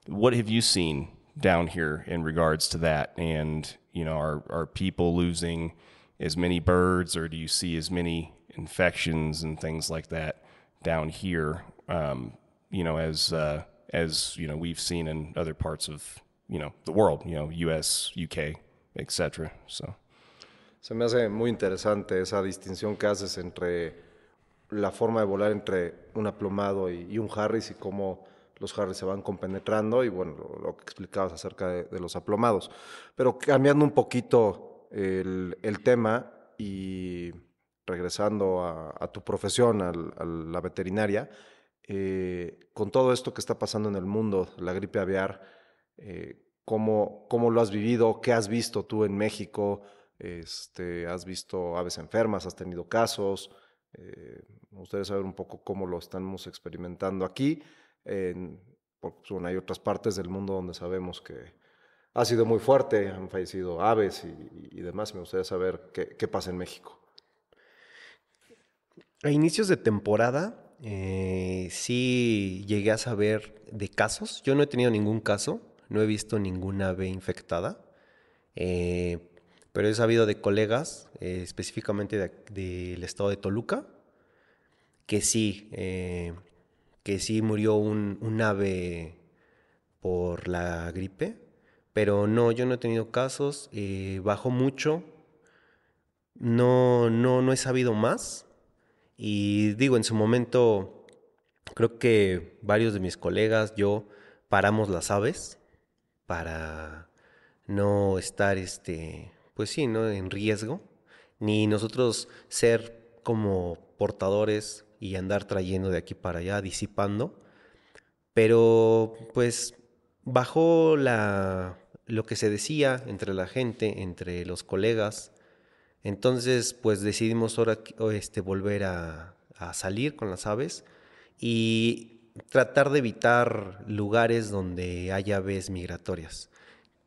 What have you seen down here in regards to that? And, are people losing as many birds, or do you see as many infections and things like that down here, as we've seen in other parts of, the world, US, UK, etc. So. Se me hace muy interesante esa distinción que haces entre la forma de volar entre un aplomado y un Harris, y cómo los Harris se van compenetrando, y bueno, lo que explicabas acerca de los aplomados. Pero cambiando un poquito el tema y regresando a tu profesión, a la veterinaria, con todo esto que está pasando en el mundo, la gripe aviar, ¿cómo lo has vivido? ¿Qué has visto tú en México? ¿Has visto aves enfermas? ¿Has tenido casos? Me gustaría saber un poco cómo lo estamos experimentando aquí, porque hay otras partes del mundo donde sabemos que ha sido muy fuerte, han fallecido aves y demás. Me gustaría saber qué pasa en México. A inicios de temporada, sí llegué a saber de casos. Yo no he tenido ningún caso, no he visto ninguna ave infectada, pero he sabido de colegas, específicamente del estado de Toluca, que sí murió un ave por la gripe, pero no, yo no he tenido casos. Bajó mucho, no he sabido más. Y digo, en su momento, creo que varios de mis colegas, yo, paramos las aves para no estar, pues sí, ¿no?, en riesgo, ni nosotros ser como portadores y andar trayendo de aquí para allá, disipando. Pero, pues, bajó lo que se decía entre la gente, entre los colegas. Entonces, pues decidimos ahora volver a salir con las aves y tratar de evitar lugares donde haya aves migratorias,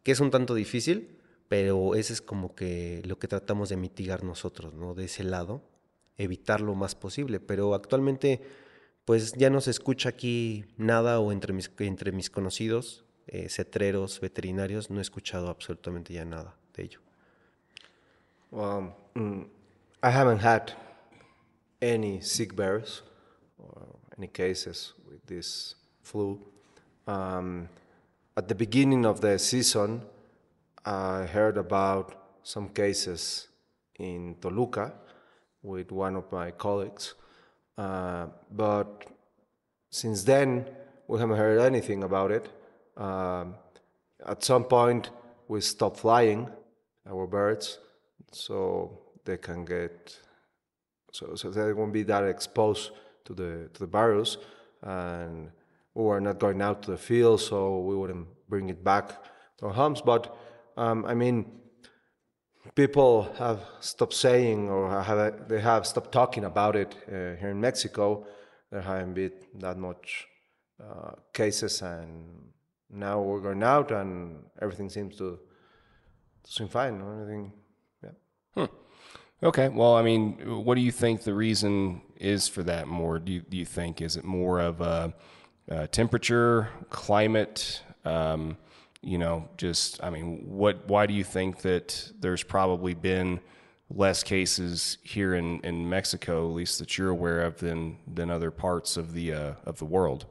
que es un tanto difícil pero ese es como que lo que tratamos de mitigar nosotros, ¿no? De ese lado, evitar lo más posible, pero actualmente pues ya no se escucha aquí nada o entre mis conocidos, cetreros, veterinarios, no he escuchado absolutamente ya nada de ello. Well, I haven't had any sick bears or any cases with this flu. Um, at the beginning of the season, I heard about some cases in Toluca with one of my colleagues, but since then we haven't heard anything about it. At some point, we stopped flying our birds, so they can get so they won't be that exposed to the virus, and we were not going out to the field, so we wouldn't bring it back to our homes. But I mean, people have stopped saying they have stopped talking about it here in Mexico. There haven't been that much cases, and now we're going out, and everything seems to seem fine. Everything, yeah. Okay. Well, I mean, what do you think the reason is for that more? Do you think, is it more of a temperature, climate, just, I mean, why do you think that there's probably been less cases here in Mexico, at least that you're aware of, than other parts of the world?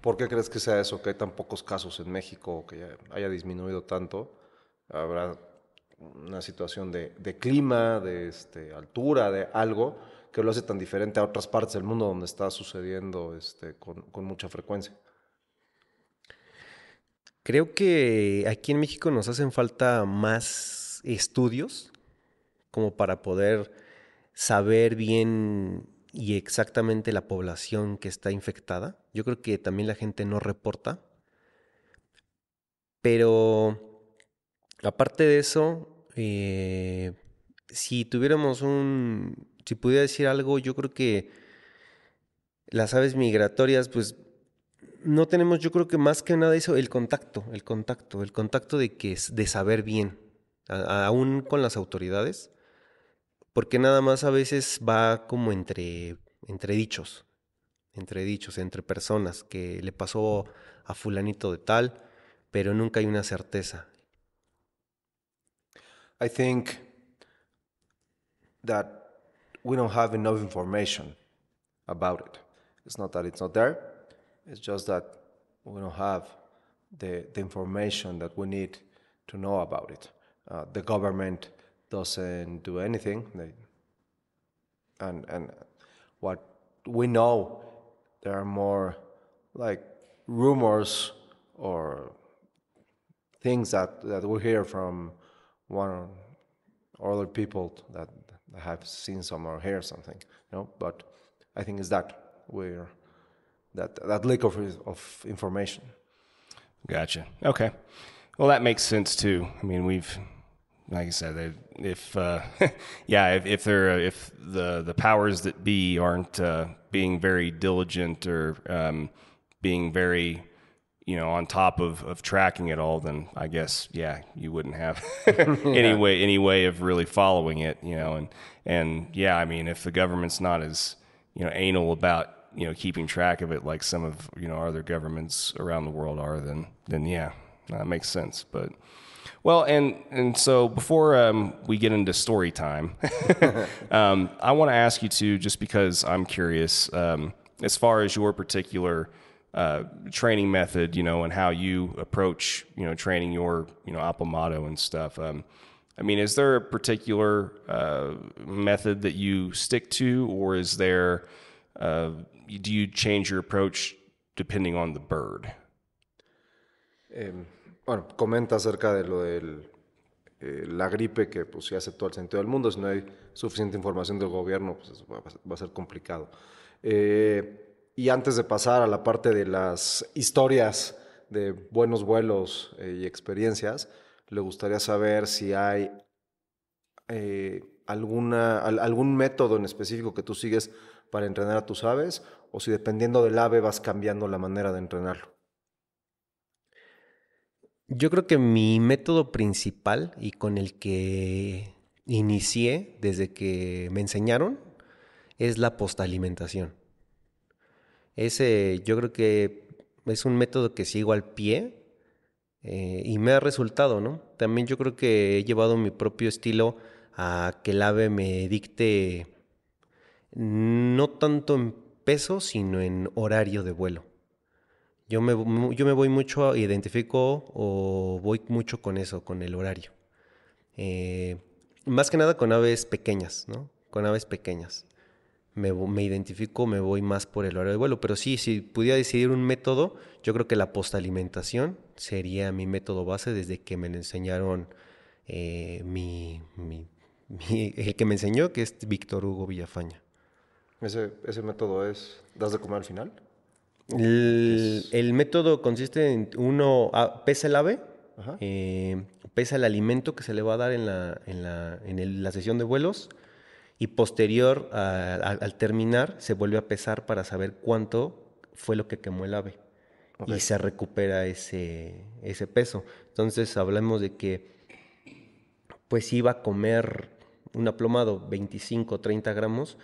¿Por qué crees que sea eso, que hay tan pocos casos en México, que haya disminuido tanto? ¿Habrá una situación de clima, de altura, de algo que lo hace tan diferente a otras partes del mundo donde está sucediendo con mucha frecuencia? Creo que aquí en México nos hacen falta más estudios como para poder saber bien y exactamente la población que está infectada. Yo creo que también la gente no reporta. Pero aparte de eso, si pudiera decir algo, yo creo que las aves migratorias, pues no tenemos, yo creo que más que nada eso, el contacto de saber bien, aún con las autoridades, porque nada más a veces va como entre dichos, entre personas, que le pasó a fulanito de tal, pero nunca hay una certeza. I think that we don't have enough information about it. It's not that it's not there. It's just that we don't have the information that we need to know about it. The government doesn't do anything. And what we know, there are more like rumors or things that we hear from one or other people that have seen some or heard something, But I think it's that lack of information. Gotcha. Okay. Well, that makes sense too. I mean, like I said, if the powers that be aren't being very diligent or being very on top of tracking it all, then I guess, you wouldn't have any way of really following it, and I mean, if the government's not as, anal about, keeping track of it like some of, our other governments around the world are, then that makes sense. But, well, and so before we get into story time, I want to ask you to, just because I'm curious, as far as your particular training method, and how you approach, training your, aplomado and stuff. I mean, is there a particular method that you stick to, or is there, do you change your approach depending on the bird? Bueno, comenta acerca de lo de la gripe, que pues sí hace todo el sentido del mundo. Si no hay suficiente información del gobierno, pues eso va a ser complicado. Y antes de pasar a la parte de las historias de buenos vuelos y experiencias, le gustaría saber si hay algún método en específico que tú sigues para entrenar a tus aves, o si dependiendo del ave vas cambiando la manera de entrenarlo. Yo creo que mi método principal y con el que inicié desde que me enseñaron es la postalimentación. Ese yo creo que es un método que sigo al pie y me ha resultado, ¿no? También yo creo que he llevado mi propio estilo a que el ave me dicte no tanto en peso, sino en horario de vuelo. Yo me voy mucho, identifico o voy mucho con eso, con el horario. Eh, Más que nada con aves pequeñas, ¿no? Con aves pequeñas. Me identifico, me voy más por el horario de vuelo. Pero sí, si pudiera decidir un método, yo creo que la postalimentación sería mi método base desde que me lo enseñaron el que me enseñó, que es Víctor Hugo Villafaña. Ese método es, ¿das de comer al final? El método consiste en pesa el ave, Ajá. pesa el alimento que se le va a dar la sesión de vuelos y posterior al terminar se vuelve a pesar para saber cuánto fue lo que quemó el ave y se recupera ese peso. Entonces hablamos de que pues iba a comer un aplomado 25 o 30 gramos,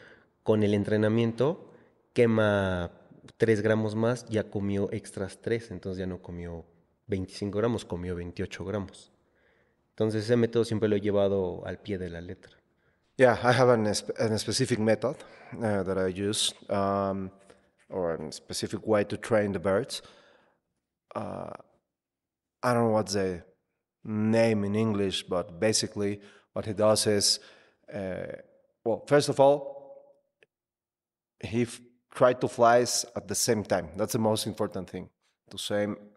con el entrenamiento quema 3 gramos más, ya comió extras 3, entonces ya no comió 25 gramos, comió 28 gramos. Entonces ese método siempre lo he llevado al pie de la letra. Yeah, I have an specific method that I use, or a specific way to train the birds. I don't know what's the name in English, but basically what he does is, well, first of all, tried to fly at the same time. That's the most important thing.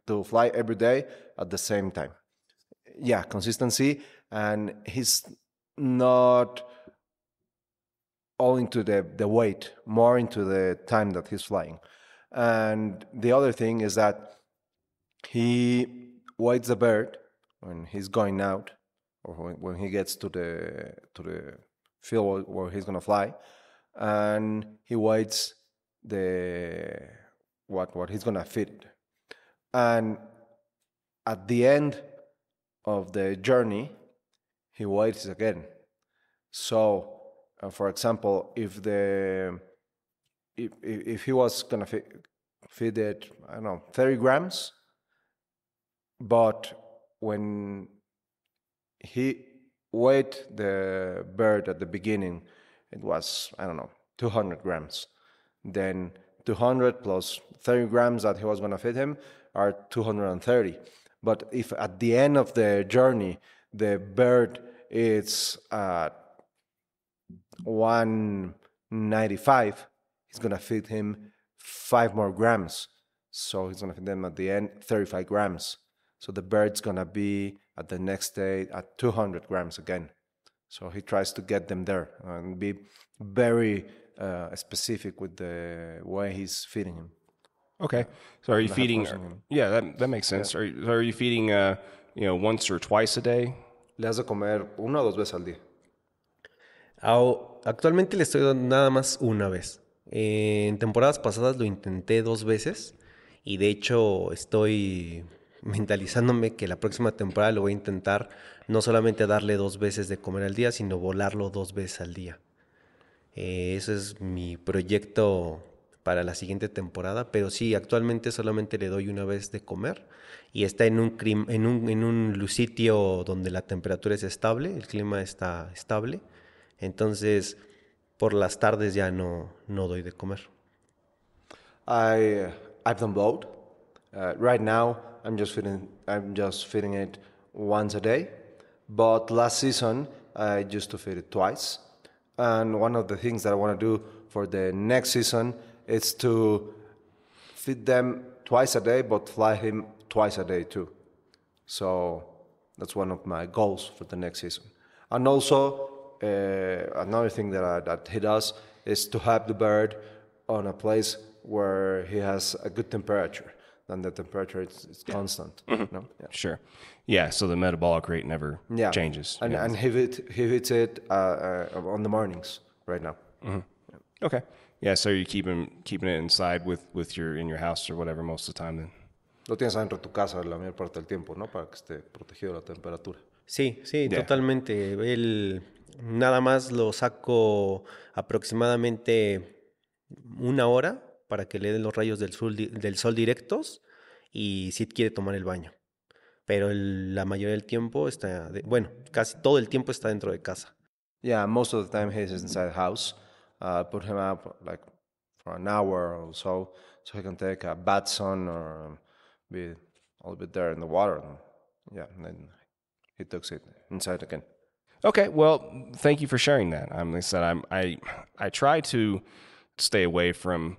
To fly every day at the same time. Yeah, consistency, and he's not all into the weight, more into the time that he's flying. And the other thing is that he waits the bird when he's going out, or when he gets to the field where he's gonna fly, and he waits what he's gonna feed. And at the end of the journey, he waits again. So, for example, if he was gonna feed it, I don't know, 30 grams, but when he weighed the bird at the beginning, it was, I don't know, 200 grams. Then 200 plus 30 grams that he was going to feed him are 230. But if at the end of the journey the bird is at 195, he's going to feed him 5 more grams. So he's going to feed them at the end 35 grams. So the bird's going to be at the next day at 200 grams again. So he tries to get them there and be very specific with the way he's feeding him. Okay. So are you feeding? Yeah, that makes sense. Yeah. Are you feeding once or twice a day? Le has de comer 1 o 2 veces al día. Actualmente le estoy dando nada más una vez. En temporadas pasadas lo intenté 2 veces y de hecho estoy mentalizándome que la próxima temporada lo voy a intentar no solamente darle 2 veces de comer al día, sino volarlo 2 veces al día. Ese es mi proyecto para la siguiente temporada, pero sí, actualmente solamente le doy 1 vez de comer y está en un sitio donde la temperatura es estable, el clima está estable, entonces por las tardes ya no doy de comer. I've done both. Right now I'm just feeding it once a day, but last season I used to feed it twice. And one of the things that I want to do for the next season is to feed them twice a day, but fly him twice a day too. So that's one of my goals for the next season. And also, another thing that he does is to have the bird on a place where he has a good temperature. Then the temperature is constant. Mm-hmm. No? Yeah. Sure. Yeah, so the metabolic rate never changes. And he eats it on the mornings right now. Mm-hmm. Yeah. Okay. Yeah, so you keeping it inside with in your house or whatever most of the time then? Lo tienes adentro de tu casa la mayor parte del tiempo, ¿no? Para que esté protegido de la temperatura. Sí, sí, Yeah. totalmente. Nada más lo saco aproximadamente 1 hora para que le den los rayos del sol directos y si quiere tomar el baño. Pero la mayoría del tiempo bueno, casi todo el tiempo está dentro de casa. Yeah, most of the time he's inside the house. Put him up like for an hour or so he can take a bath sun or be a little bit there in the water. Yeah, and then he takes it inside again. Okay, well, thank you for sharing that. Like I said, I try to stay away from,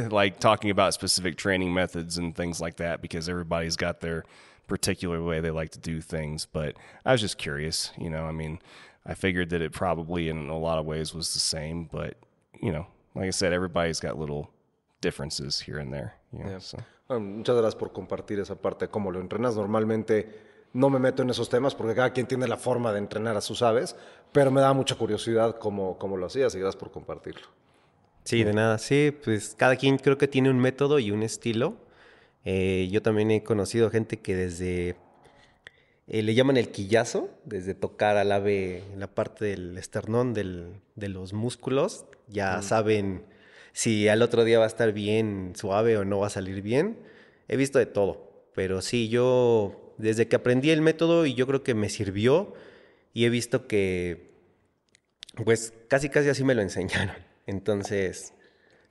like talking about specific training methods and things like that because everybody's got their particular way they like to do things. But I was just curious, I figured that it probably in a lot of ways was the same, but, like I said, everybody's got little differences here and there. Yeah. So. Bueno, muchas gracias por compartir esa parte de cómo lo entrenas. Normalmente no me meto en esos temas porque cada quien tiene la forma de entrenar a sus aves, pero me da mucha curiosidad cómo lo hacías y gracias por compartirlo. Sí, de nada. Sí, pues cada quien creo que tiene un método y un estilo. Yo también he conocido gente que desde... le llaman el quillazo, desde tocar al ave en la parte del esternón, de los músculos. Ya saben si al otro día va a estar bien su ave o no va a salir bien. He visto de todo, pero sí, yo desde que aprendí el método y yo creo que me sirvió y he visto que pues casi así me lo enseñaron. Entonces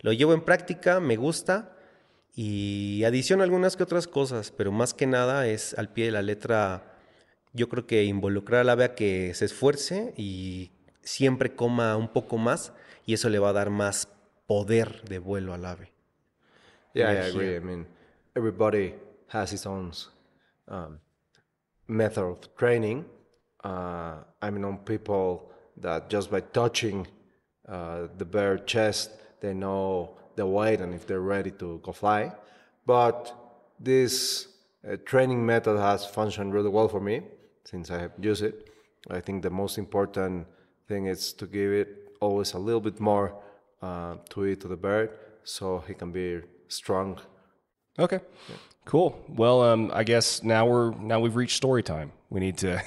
lo llevo en práctica, me gusta y adiciono algunas que otras cosas, pero más que nada es al pie de la letra. Yo creo que involucrar al ave a que se esfuerce y siempre coma un poco más y eso le va a dar más poder de vuelo al ave. Yeah, I agree. I mean, everybody has his own method of training. I know people that just by touching the bird chest, they know the weight and if they're ready to go fly. But this training method has functioned really well for me since I have used it. I think the most important thing is to give it always a little bit more to eat to the bird so he can be strong. Okay. Yeah. Cool. Well, I guess now we've reached story time. We need to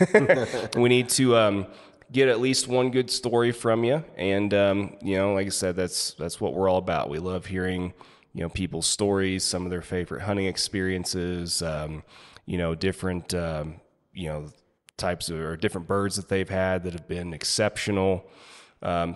get at least one good story from you, and like I said, that's what we're all about. We love hearing people's stories, some of their favorite hunting experiences, different types of or different birds that they've had that have been exceptional.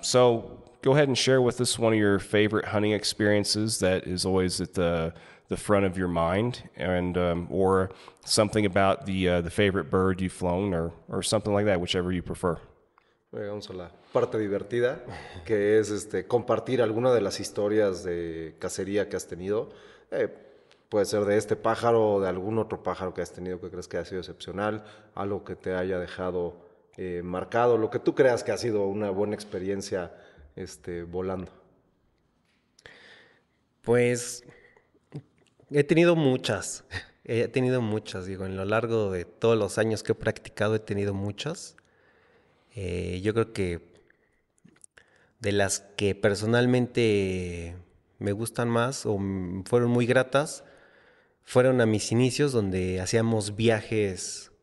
So go ahead and share with us one of your favorite hunting experiences that is always at the front of your mind, and or something about the favorite bird you've flown, or something like that, whichever you prefer. Vamos a la parte divertida, que es compartir alguna de las historias de cacería que has tenido. Puede ser de este pájaro o de algún otro pájaro que has tenido que crees que ha sido excepcional, algo que te haya dejado marcado, lo que tú creas que ha sido una buena experiencia volando. Pues he tenido muchas, digo, en lo largo de todos los años que he practicado he tenido muchas. Yo creo que de las que personalmente me gustan más o fueron muy gratas, fueron a mis inicios donde hacíamos viajes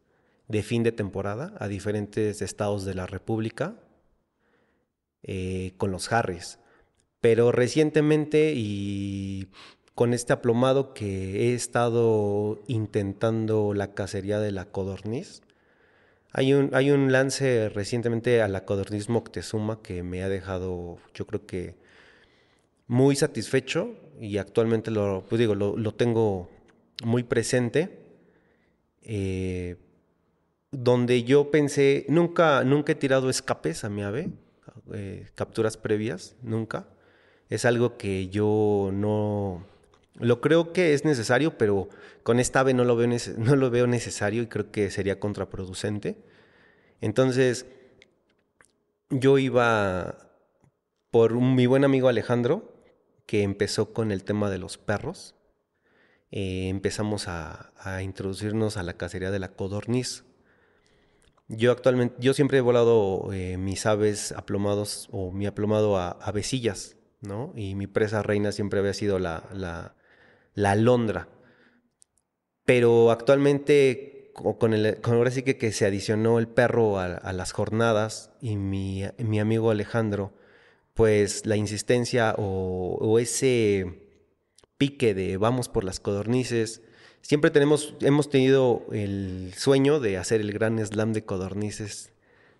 de fin de temporada a diferentes estados de la República con los Harris. Pero recientemente y con este aplomado que he estado intentando la cacería de la codorniz, hay un lance recientemente a la codorniz Moctezuma que me ha dejado, yo creo que muy satisfecho y actualmente lo tengo muy presente. Donde yo pensé, nunca he tirado escapes a mi ave, capturas previas, nunca. Es algo que yo no... Lo creo que es necesario, pero con esta ave no lo veo necesario y creo que sería contraproducente. Entonces, yo iba por mi buen amigo Alejandro, que empezó con el tema de los perros. Empezamos a introducirnos a la cacería de la codorniz. Yo siempre he volado mis aves aplomados o mi aplomado a avecillas, ¿no? Y mi presa reina siempre había sido la alondra. Pero actualmente, ahora sí que se adicionó el perro a las jornadas y mi amigo Alejandro, pues la insistencia o ese pique de vamos por las codornices. Siempre hemos tenido el sueño de hacer el gran slam de codornices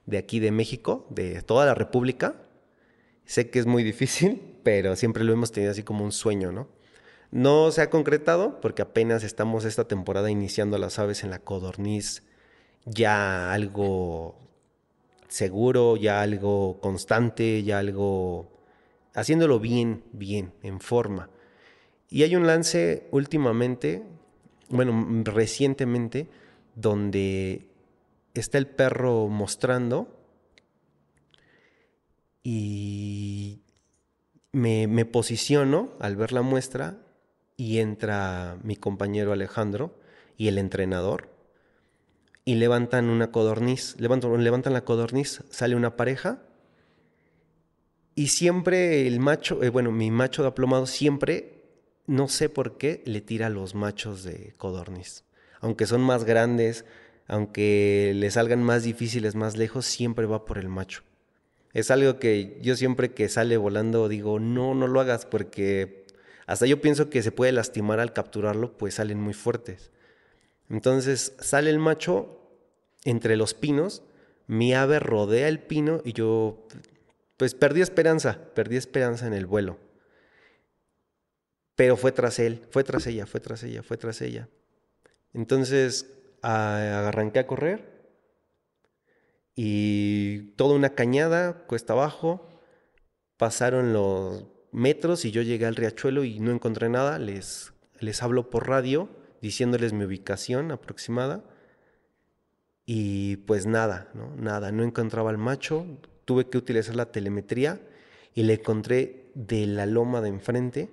de aquí de México, de toda la República. Sé que es muy difícil, pero siempre lo hemos tenido así como un sueño, ¿no? No se ha concretado porque apenas estamos esta temporada iniciando las aves en la codorniz, ya algo seguro, ya algo constante, ya algo haciéndolo bien, bien, en forma. Y hay un lance últimamente, bueno, recientemente, donde está el perro mostrando y me posiciono al ver la muestra y entra mi compañero Alejandro y el entrenador y levantan una codorniz, levantan la codorniz, sale una pareja y siempre el macho, mi macho de aplomado siempre, no sé por qué, le tira a los machos de codorniz. Aunque son más grandes, aunque le salgan más difíciles, más lejos, siempre va por el macho. Es algo que yo siempre que sale volando digo, no, no lo hagas porque hasta yo pienso que se puede lastimar al capturarlo, pues salen muy fuertes. Entonces sale el macho entre los pinos, mi ave rodea el pino y yo pues perdí esperanza en el vuelo. Pero fue tras él, fue tras ella, fue tras ella, fue tras ella. Entonces arranqué a correr y toda una cañada, cuesta abajo, pasaron los metros y yo llegué al riachuelo y no encontré nada. Les hablo por radio diciéndoles mi ubicación aproximada y pues nada, no encontraba al macho. Tuve que utilizar la telemetría y le encontré de la loma de enfrente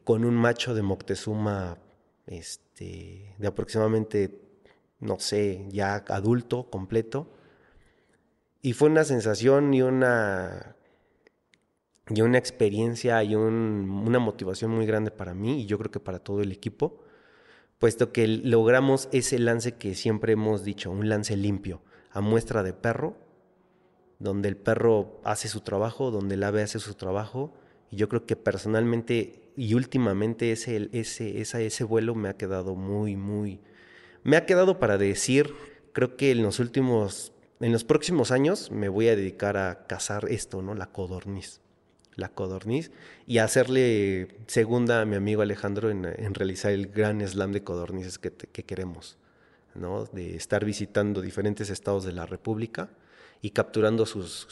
con un macho de Moctezuma de aproximadamente, no sé, ya adulto, completo. Y fue una sensación y una experiencia y una motivación muy grande para mí y yo creo que para todo el equipo, puesto que logramos ese lance que siempre hemos dicho, un lance limpio, a muestra de perro, donde el perro hace su trabajo, donde el ave hace su trabajo, y yo creo que personalmente y últimamente ese vuelo me ha quedado me ha quedado para decir, creo que en los próximos años me voy a dedicar a cazar esto, ¿no? La codorniz y hacerle segunda a mi amigo Alejandro en realizar el gran slam de codornices que queremos, ¿no? De estar visitando diferentes estados de la República y capturando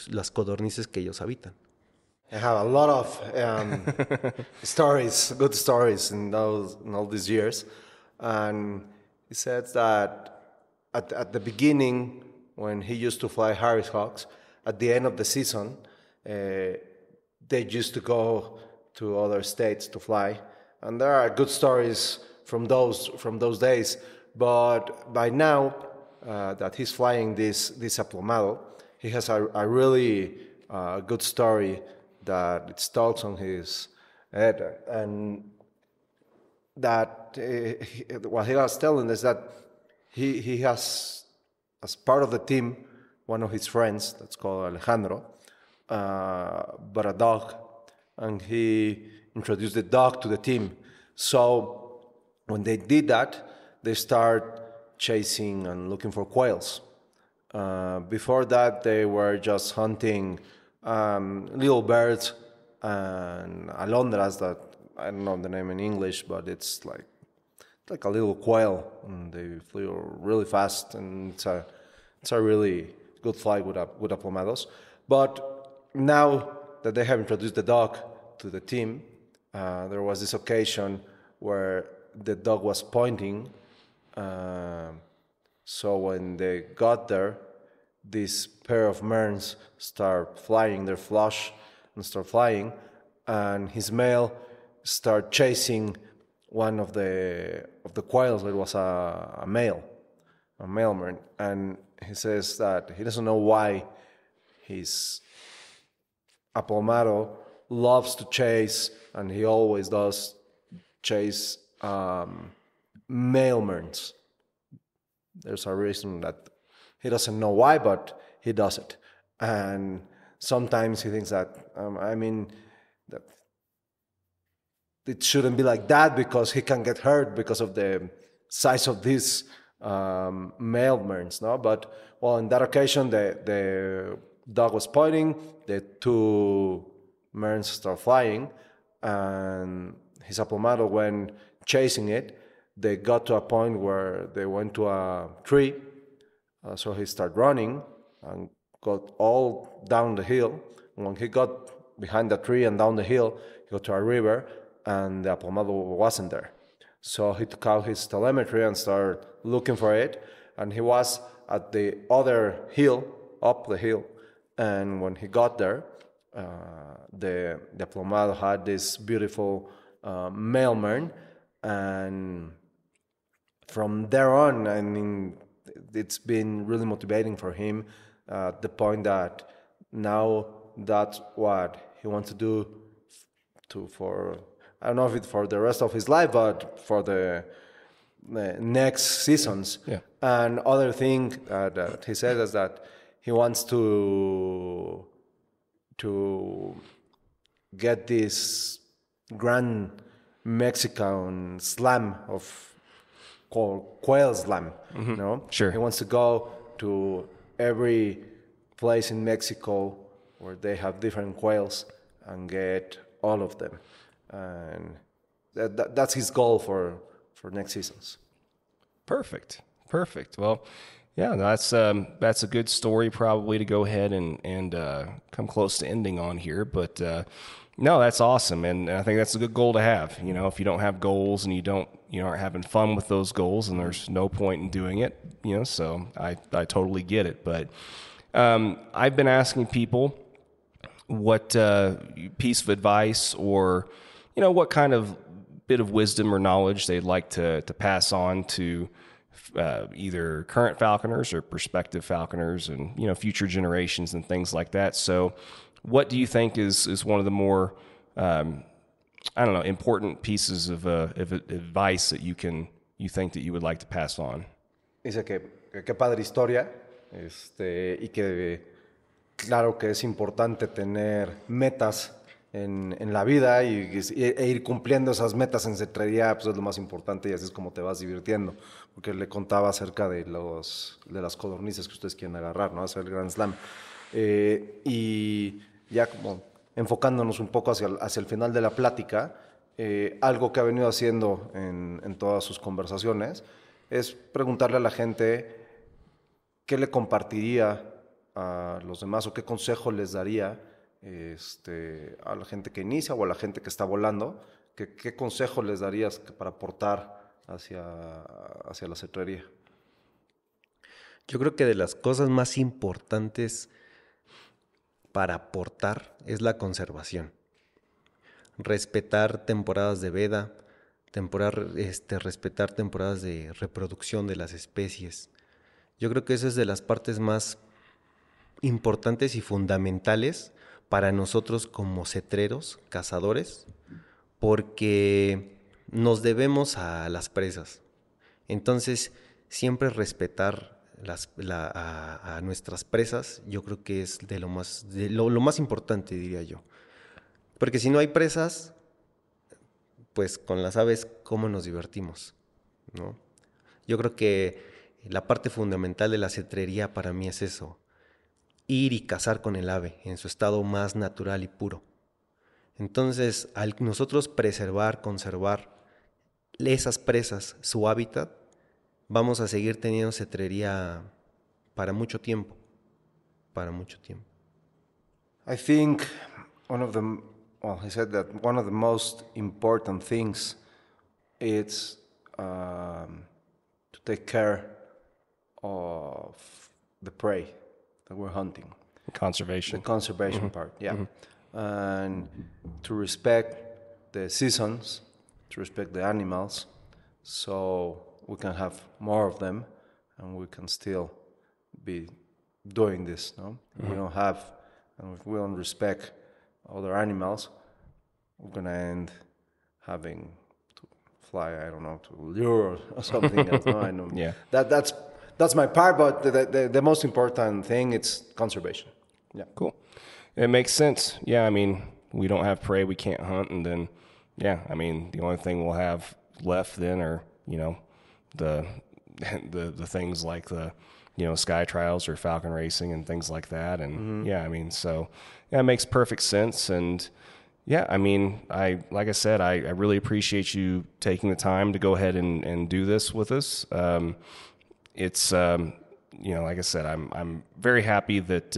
las codornices que ellos habitan. I have a lot of stories, good stories in all these years. And he said that at the beginning, when he used to fly Harris Hawks, at the end of the season, they used to go to other states to fly. And there are good stories from those days. But by now that he's flying this aplomado, he has a really good story that it stalks on his head, and that what he was telling is that he has, as part of the team, one of his friends that's called Alejandro, but a dog, and he introduced the dog to the team. So when they did that, they start chasing and looking for quails. Before that, they were just hunting little birds and alondras that I don't know the name in English, but it's like a little quail, and they flew really fast, and it's a really good flight with aplomados. But now that they have introduced the dog to the team, there was this occasion where the dog was pointing. So when they got there, this pair of merns start flying their flush and start flying, and his male start chasing one of the quails. It was a male mern, and he says that he doesn't know why his aplomado loves to chase, and he always does chase male merns. There's a reason that he doesn't know why, but he does it. And sometimes he thinks that, that it shouldn't be like that because he can get hurt because of the size of these male merns, no? But, well, in that occasion, the dog was pointing, the two merns start flying, and his aplomado, when chasing it, they got to a point where they went to a tree, so he started running and got all down the hill. When he got behind the tree and down the hill, he got to a river, and the aplomado wasn't there. So he took out his telemetry and started looking for it, and he was at the other hill, up the hill, and when he got there, the aplomado had this beautiful male mern, and from there on, I mean, it's been really motivating for him, the point that now that's what he wants to do for, I don't know if it's for the rest of his life, but for the next seasons. Yeah. And other thing that he said is that he wants to get this grand Mexican slam called Quail Slam. Mm-hmm. You know? Sure. He wants to go to every place in Mexico where they have different quails and get all of them. And that's his goal for next seasons. Perfect. Well, yeah, that's a good story probably to go ahead and come close to ending on here. But no, that's awesome, and I think that's a good goal to have. You know, if you don't have goals and you aren't having fun with those goals, and there's no point in doing it. You know, so I totally get it. But I've been asking people what piece of advice or what kind of bit of wisdom or knowledge they'd like to pass on to either current falconers or prospective falconers and future generations and things like that. So what do you think is one of the more important pieces of advice that you think that you would like to pass on? Dice que qué padre historia, y que claro que es importante tener metas en la vida e ir cumpliendo esas metas en cetrería, pues es lo más importante, y así es como te vas divirtiendo. Porque le contaba acerca de las codornices que ustedes quieren agarrar, ¿no? Hacer el Grand Slam. Y ya como enfocándonos un poco hacia el final de la plática, algo que ha venido haciendo en todas sus conversaciones es preguntarle a la gente qué le compartiría a los demás o qué consejo les daría a la gente que inicia o a la gente que está volando, ¿qué consejo les darías para aportar hacia la cetrería? Yo creo que de las cosas más importantes para aportar es la conservación. Respetar temporadas de veda, respetar temporadas de reproducción de las especies. Yo creo que eso es de las partes más importantes y fundamentales para nosotros como cetreros, cazadores, porque nos debemos a las presas. Entonces, siempre respetar a nuestras presas, yo creo que es lo más importante, diría yo. Porque si no hay presas, pues con las aves, ¿cómo nos divertimos? ¿No? Yo creo que la parte fundamental de la cetrería para mí es eso: ir y cazar con el ave en su estado más natural y puro. Entonces, al nosotros preservar, conservar esas presas, su hábitat, vamos a seguir teniendo cetrería para mucho tiempo. I think he said that one of the most important things is to take care of the prey that we're hunting. Conservation. The conservation part, yeah. Mm-hmm. And to respect the seasons, to respect the animals, so we can have more of them and we can still be doing this, no? Mm-hmm. If we don't respect other animals, we're going to end having fly, I don't know, to lure or something else. No, I know. Yeah. That's my part, but the most important thing is conservation. Yeah. Cool. It makes sense. Yeah, I mean, we don't have prey, we can't hunt, and then, yeah, I mean, the only thing we'll have left then are, you know, the things like the, you know, sky trials or falcon racing and things like that. And yeah, I mean, so yeah, it makes perfect sense. And yeah, I mean, like I said, I really appreciate you taking the time to go ahead and do this with us. It's, you know, like I said, I'm very happy that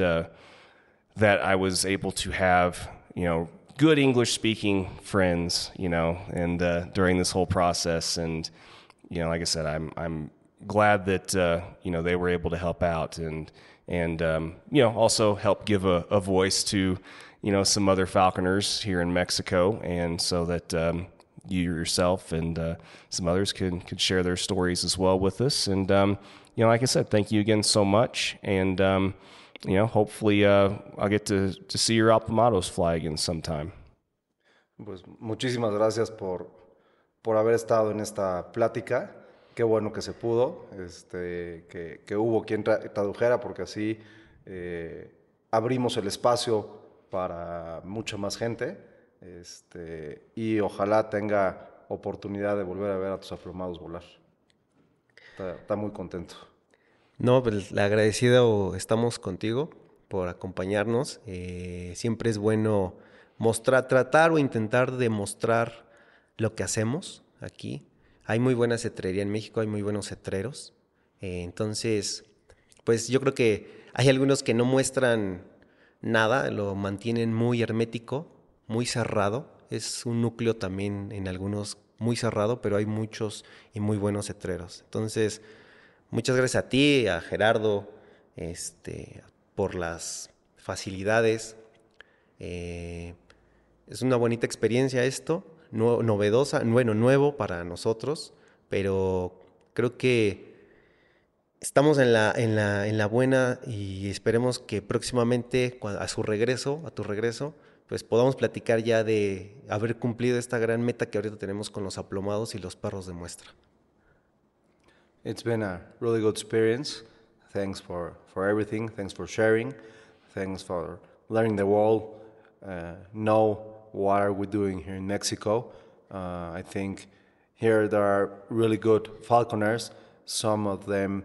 I was able to have, you know, good English speaking friends, you know, and during this whole process. And, you know, like I said, I'm glad that, you know, they were able to help out and you know, also help give a voice to, you know, some other falconers here in Mexico. And so that, you yourself and, some others could share their stories as well with us. And, you know, like I said, thank you again so much. And, you know, hopefully, I'll get to see your aplomados fly again sometime. Pues muchísimas gracias por haber estado en esta plática. Qué bueno que se pudo, que hubo quien tradujera, porque así abrimos el espacio para mucha más gente, y ojalá tenga oportunidad de volver a ver a tus aplomados volar. Está muy contento. No, pues agradecido estamos contigo por acompañarnos. Siempre es bueno tratar o intentar demostrar lo que hacemos aquí. Hay muy buena cetrería en México, hay muy buenos cetreros. Entonces, pues yo creo que hay algunos que no muestran nada, lo mantienen muy hermético, muy cerrado. Es un núcleo también en algunos muy cerrado, pero hay muchos y muy buenos cetreros. Entonces, muchas gracias a ti, a Gerardo, por las facilidades. Es una bonita experiencia esto. Novedosa, bueno, nuevo para nosotros, pero creo que estamos en la buena y esperemos que próximamente a tu regreso, pues podamos platicar ya de haber cumplido esta gran meta que ahorita tenemos con los aplomados y los perros de muestra. It's been a really good experience. Thanks for everything. Thanks for sharing. Thanks for letting the world know what are we doing here in Mexico. I think here there are really good falconers. Some of them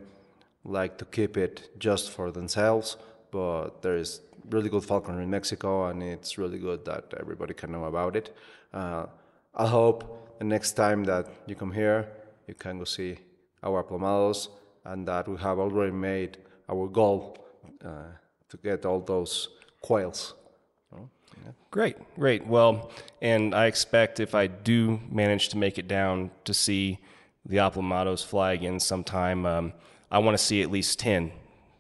like to keep it just for themselves, but there is really good falconry in Mexico, and it's really good that everybody can know about it. I hope the next time that you come here, you can go see our aplomados, and that we have already made our goal to get all those quails. Great. Well, and I expect if I do manage to make it down to see the aplomados fly again sometime, I want to see at least 10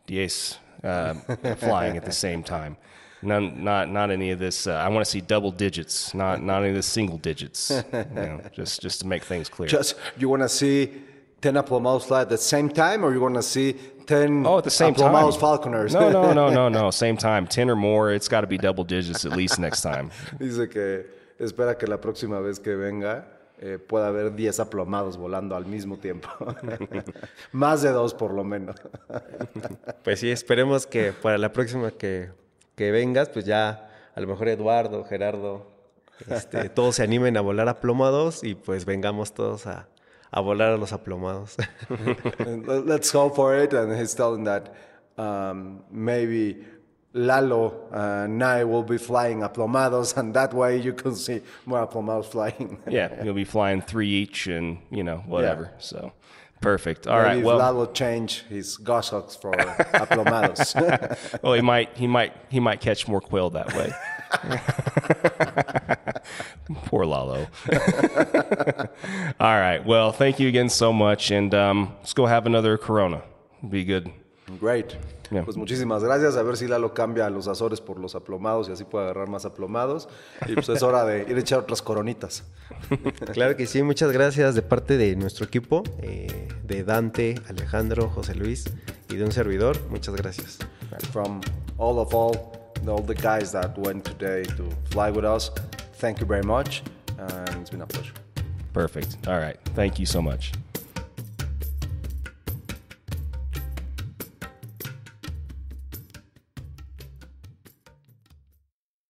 10 flying at the same time. Not any of this. I want to see double digits, not any of the single digits. You know, just to make things clear. You want to see 10 aplomados fly at the same time, or you want to see 10 at the same aplomados time. falconers? No. Same time. 10 or more. It's got to be double digits at least next time. Dice que espera que la próxima vez que venga pueda haber 10 aplomados volando al mismo tiempo. Más de 2 por lo menos. Pues sí, esperemos que para la próxima que vengas, pues ya a lo mejor Eduardo, Gerardo, todos se animen a volar aplomados y pues vengamos todos a volar a los aplomados. Let's go for it. And he's telling that maybe Lalo and I will be flying aplomados, and that way you can see more aplomados flying. Yeah, you'll be flying 3 each, and whatever. Yeah. So perfect. All maybe right. If well, Lalo change his goshawks for aplomados. Well, he might catch more quail that way. Poor Lalo. All right. Well, thank you again so much, and let's go have another Corona. Be good. Great. Yeah. Pues muchísimas gracias. A ver si Lalo cambia los Azores por los aplomados y así puede agarrar más aplomados. Y pues es hora de ir a echar otras coronitas. Claro que sí. Muchas gracias de parte de nuestro equipo, de Dante, Alejandro, José Luis y de un servidor. Muchas gracias. From all the guys that went today to fly with us, thank you very much, and it's been a pleasure. Perfect. All right. Thank you so much.